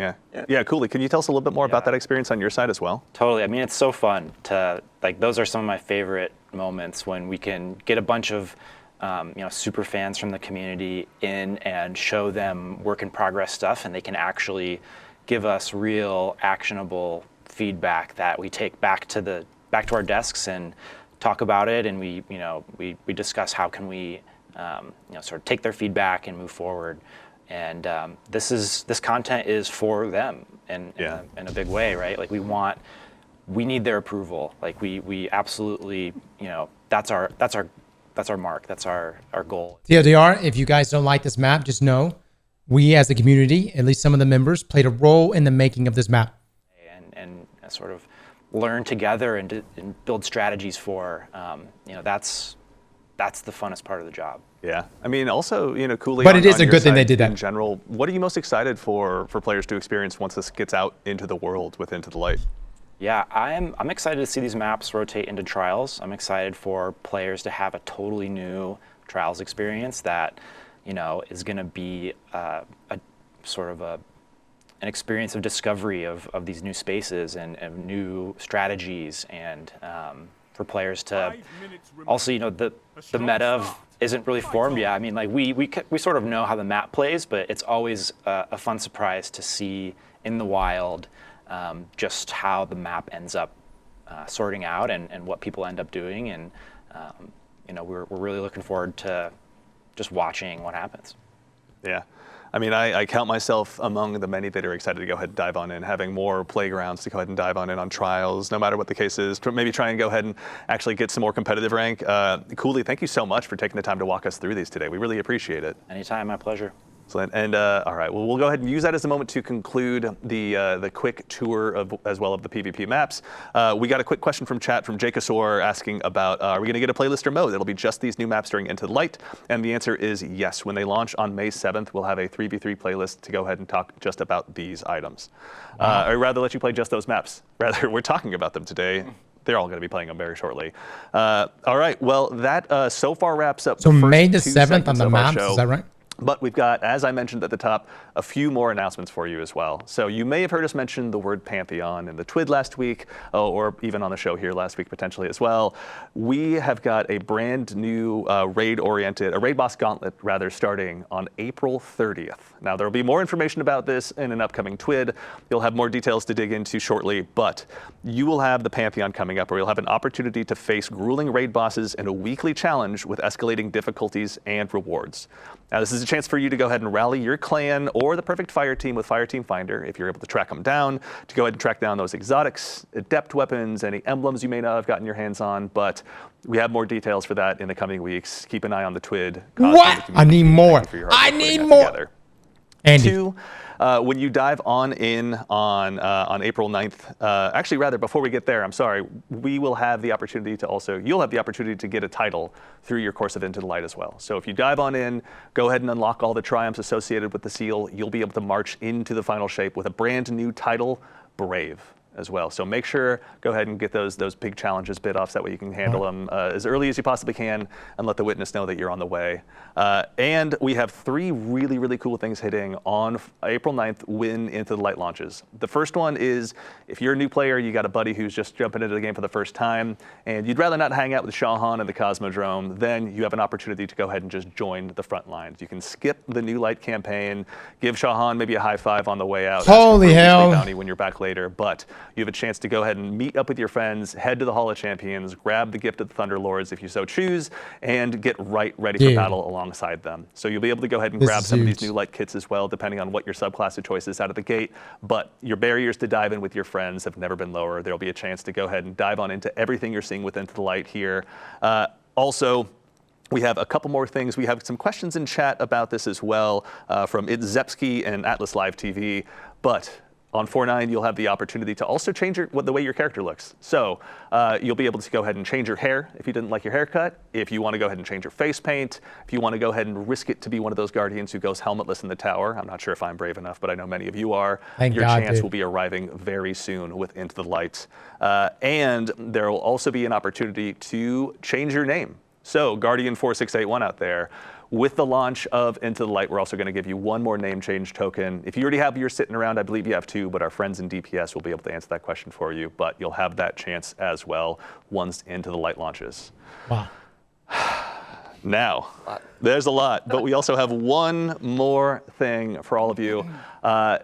yeah. Cooley, can you tell us a little bit more about that experience on your side as well? Totally. I mean, it's so fun to, those are some of my favorite moments when we can get a bunch of super fans from the community in and show them work in progress stuff, and they can actually give us real actionable feedback that we take back to our desks and talk about it, and we discuss how can we sort of take their feedback and move forward. And this content is for them in a big way, right? Like we need their approval. Like we absolutely, that's our mark. That's our goal. TLDR, if you guys don't like this map, just know we as a community, at least some of the members, played a role in the making of this map. And sort of learn together and build strategies for, that's the funnest part of the job. Yeah, I mean, also, Cooley. But it is a good thing they did that. In general, what are you most excited for players to experience once this gets out into the world with Into the Light? Yeah, I'm excited to see these maps rotate into trials. I'm excited for players to have a totally new trials experience that, is going to be a sort of an experience of discovery of these new spaces and new strategies, and for players to also, the meta isn't really formed yet. I mean, like we sort of know how the map plays, but it's always a fun surprise to see in the wild just how the map ends up sorting out and what people end up doing, and we're really looking forward to just watching what happens. Yeah. I mean, I count myself among the many that are excited to go ahead and dive on in, having more playgrounds to go ahead and dive on in on trials, no matter what the case is, to maybe try and go ahead and actually get some more competitive rank. Cooley, thank you so much for taking the time to walk us through these today. We really appreciate it. Anytime, my pleasure. Excellent. And all right, well, we'll go ahead and use that as a moment to conclude the quick tour of as well of the PvP maps. We got a quick question from chat from Jakasor asking about, are we going to get a playlist or mode? It'll be just these new maps during Into the Light. And the answer is yes. When they launch on May 7th, we'll have a 3v3 playlist to go ahead and talk just about these items. I'd rather let you play just those maps. Rather, we're talking about them today. They're all going to be playing them very shortly. All right, well, that so far wraps up So the first May the 2 7th on segments the of our maps, show. is that right? But we've got, as I mentioned at the top, a few more announcements for you as well. So you may have heard us mention the word Pantheon in the TWID last week, or even on the show here last week potentially as well. We have got a brand new raid boss gauntlet rather, starting on April 30th. Now there will be more information about this in an upcoming TWID. You'll have more details to dig into shortly, but you will have the Pantheon coming up where you'll have an opportunity to face grueling raid bosses in a weekly challenge with escalating difficulties and rewards. Now this is a chance for you to go ahead and rally your clan or the perfect fire team with Fire Team Finder, if you're able to track them down, to go ahead and track down those exotics, adept weapons, any emblems you may not have gotten your hands on, but we have more details for that in the coming weeks. Keep an eye on the TWID. What? I need more. I need more. Together. Andy. 2, when you dive on in on April 9th, actually rather before we get there, I'm sorry, we will have the opportunity to also, you'll have the opportunity to get a title through your course of Into the Light as well. So if you dive on in, go ahead and unlock all the triumphs associated with the seal, you'll be able to march into the final shape with a brand new title, Brave, as well. So make sure, go ahead and get those big challenges bit off, so that way you can handle them as early as you possibly can and let the witness know that you're on the way. And we have 3 really, really cool things hitting on April 9th when Into the Light launches. The first one is, if you're a new player, you got a buddy who's just jumping into the game for the first time, and you'd rather not hang out with Shahan and the Cosmodrome, then you have an opportunity to go ahead and just join the front lines. You can skip the New Light campaign, give Shahan maybe a high five on the way out. Holy hell. Bounty when you're back later, but you have a chance to go ahead and meet up with your friends, head to the Hall of Champions, grab the gift of the Thunderlords if you so choose, and get ready for battle alongside them. So you'll be able to go ahead and grab some of these New Light kits as well, depending on what your subclass of choice is out of the gate. But your barriers to dive in with your friends have never been lower. There'll be a chance to go ahead and dive on into everything you're seeing with Into the Light here. Also, we have a couple more things. We have some questions in chat about this as well from It's Zepsky and Atlas Live TV. But on 4.9, you'll have the opportunity to also change the way your character looks. So you'll be able to go ahead and change your hair if you didn't like your haircut, if you want to go ahead and change your face paint, if you want to go ahead and risk it to be one of those guardians who goes helmetless in the tower. I'm not sure if I'm brave enough, but I know many of you are. Your chance will be arriving very soon with Into the Light. And there will also be an opportunity to change your name. So Guardian4681 out there, with the launch of Into the Light, we're also going to give you 1 more name change token. If you already have yours sitting around, I believe you have 2, but our friends in DPS will be able to answer that question for you. But you'll have that chance as well once Into the Light launches. Wow. Now, there's a lot, but we also have 1 more thing for all of you.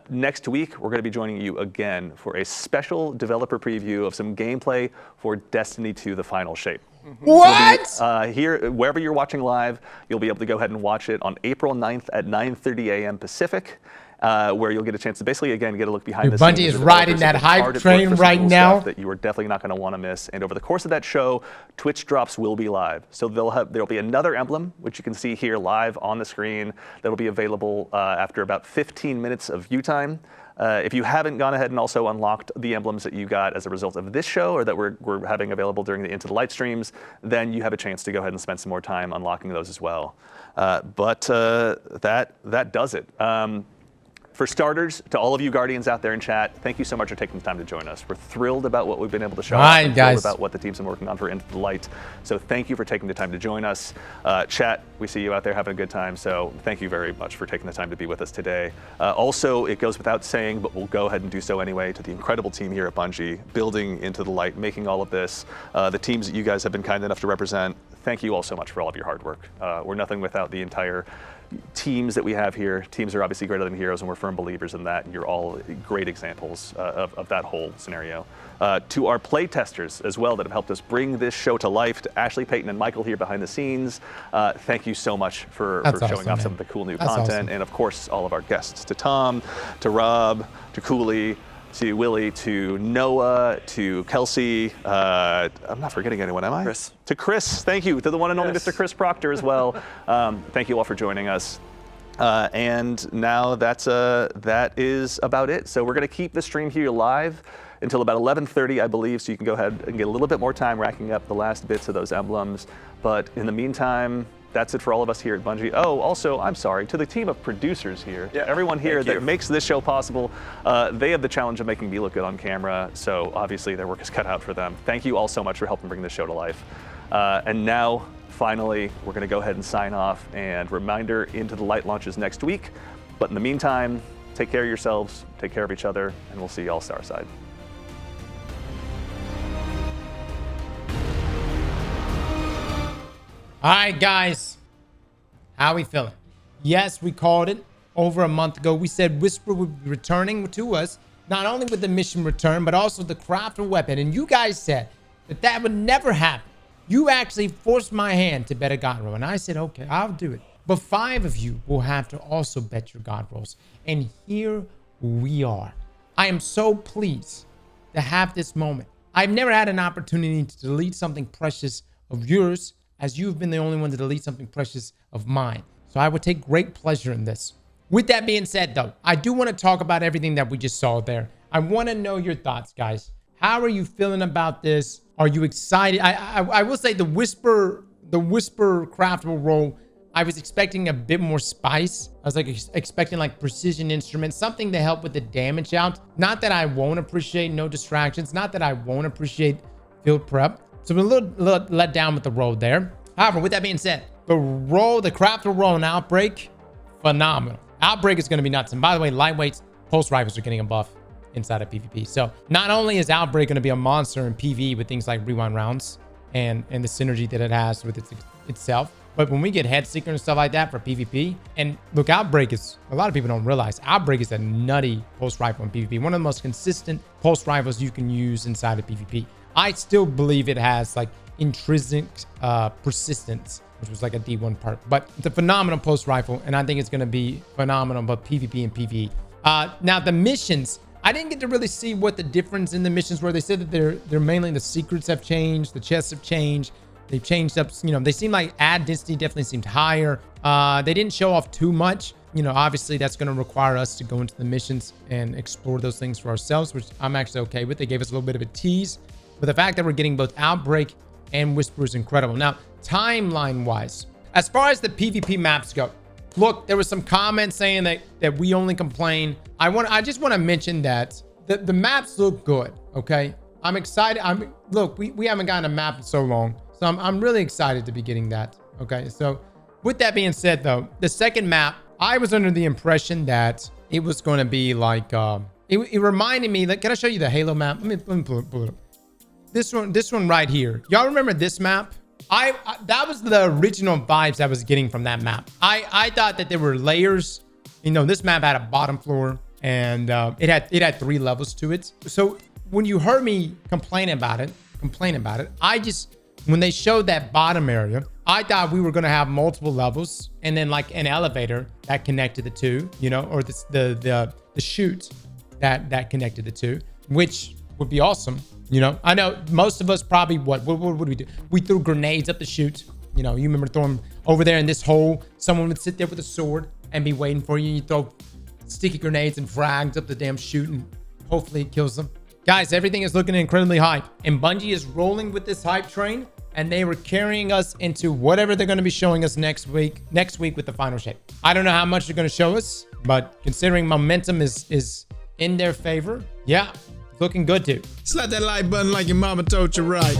Next week, we're going to be joining you again for a special developer preview of some gameplay for Destiny 2: The Final Shape. What? Here, wherever you're watching live, you'll be able to go ahead and watch it on April 9th at 9:30 a.m. Pacific. Where you'll get a chance to basically, again, get a look behind the scenes. Bungie is riding that hype train right now. That you are definitely not going to want to miss. And over the course of that show, Twitch drops will be live. So there'll be another emblem, which you can see here live on the screen, that'll be available after about 15 minutes of view time. If you haven't gone ahead and also unlocked the emblems that you got as a result of this show, or that we're having available during the Into the Light streams, then you have a chance to go ahead and spend some more time unlocking those as well. But that does it. For starters, to all of you Guardians out there in chat, thank you so much for taking the time to join us. We're thrilled about what we've been able to show. Right, guys. Thrilled about what the team's been working on for Into the Light. So thank you for taking the time to join us. Chat, we see you out there having a good time, so thank you very much for taking the time to be with us today. Also, it goes without saying, but we'll go ahead and do so anyway, to the incredible team here at Bungie, building Into the Light, making all of this, the teams that you guys have been kind enough to represent. Thank you all so much for all of your hard work. We're nothing without the entire teams that we have here. Teams are obviously greater than heroes, and we're firm believers in that, and you're all great examples of that whole scenario. To our play testers as well that have helped us bring this show to life, to Ashley, Peyton, and Michael here behind the scenes, thank you so much for showing off some of the cool new content. And of course, all of our guests, to Tom, to Rob, to Cooley, to Willie, to Noah, to Kelsey. I'm not forgetting anyone, am I? Chris. To Chris, thank you. To the one and only Mr. Chris Proctor as well. Thank you all for joining us. And now that is about it. So we're going to keep the stream here live until about 11:30, I believe, so you can go ahead and get a little bit more time racking up the last bits of those emblems. But in the meantime, that's it for all of us here at Bungie. Oh, also, I'm sorry, to the team of producers here, everyone here that makes this show possible, they have the challenge of making me look good on camera, so obviously their work is cut out for them. Thank you all so much for helping bring this show to life. And now, finally, we're going to go ahead and sign off, and reminder, Into the Light launches next week. But in the meantime, take care of yourselves, take care of each other, and we'll see you all Starside. All right, guys, how we feeling? Yes, we called it over a month ago. We said Whisper would be returning to us, not only with the mission return, but also the craftable weapon. And you guys said that that would never happen. You actually forced my hand to bet a god roll. And I said, okay, I'll do it. But 5 of you will have to also bet your god rolls. And here we are. I am so pleased to have this moment. I've never had an opportunity to delete something precious of yours, as you've been the only one to delete something precious of mine. So I would take great pleasure in this. With that being said, though, I do want to talk about everything that we just saw there. I want to know your thoughts, guys. How are you feeling about this? Are you excited? I will say the Whisper craftable roll, I was expecting a bit more spice. I was like expecting like precision instruments, something to help with the damage out. Not that I won't appreciate no distractions. Not that I won't appreciate field prep. So I'm a little let down with the roll there. However, with that being said, the craftable roll and Outbreak, phenomenal. Outbreak is going to be nuts. And by the way, lightweights, pulse rifles are getting a buff inside of PvP. So not only is Outbreak going to be a monster in PvE with things like rewind rounds and the synergy that it has with itself, but when we get head seeker and stuff like that for PvP, and look, Outbreak is, a lot of people don't realize, Outbreak is a nutty pulse rifle in PvP. One of the most consistent pulse rifles you can use inside of PvP. I still believe it has like intrinsic persistence, which was like a D1 part, but it's a phenomenal pulse rifle, and I think it's going to be phenomenal both PvP and PvE. Now the missions, I didn't get to really see what the difference in the missions were. They said that they're mainly the secrets have changed, the chests have changed, they've changed up, you know, they seem like ad density definitely seemed higher. They didn't show off too much. You know, obviously that's going to require us to go into the missions and explore those things for ourselves, which I'm actually okay with. They gave us a little bit of a tease. But the fact that we're getting both Outbreak and Whisper is incredible. Now, timeline-wise, as far as the PvP maps go, look, there was some comments saying that we only complain. I just want to mention that the maps look good, okay? I'm excited. Look, we haven't gotten a map in so long, so I'm really excited to be getting that, okay? So with that being said, though, the second map, I was under the impression that it was going to be like, it reminded me, like, can I show you the Halo map? Let me pull it up. This one right here. Y'all remember this map? That was the original vibes I was getting from that map. I thought that there were layers. You know, this map had a bottom floor, and it had 3 levels to it. So when you heard me complain about it, when they showed that bottom area, I thought we were gonna have multiple levels, and then like an elevator that connected the two, you know, or the chute that connected the two, which would be awesome. You know, I know most of us probably, what did we do? We threw grenades up the chute. You know, you remember throwing over there in this hole. Someone would sit there with a sword and be waiting for you. You throw sticky grenades and frags up the damn chute, and hopefully it kills them. Guys, everything is looking incredibly hype, and Bungie is rolling with this hype train, and they were carrying us into whatever they're going to be showing us next week with the final shape. I don't know how much they're going to show us, but considering momentum is in their favor, yeah, looking good too. Slap that like button like your mama told you right.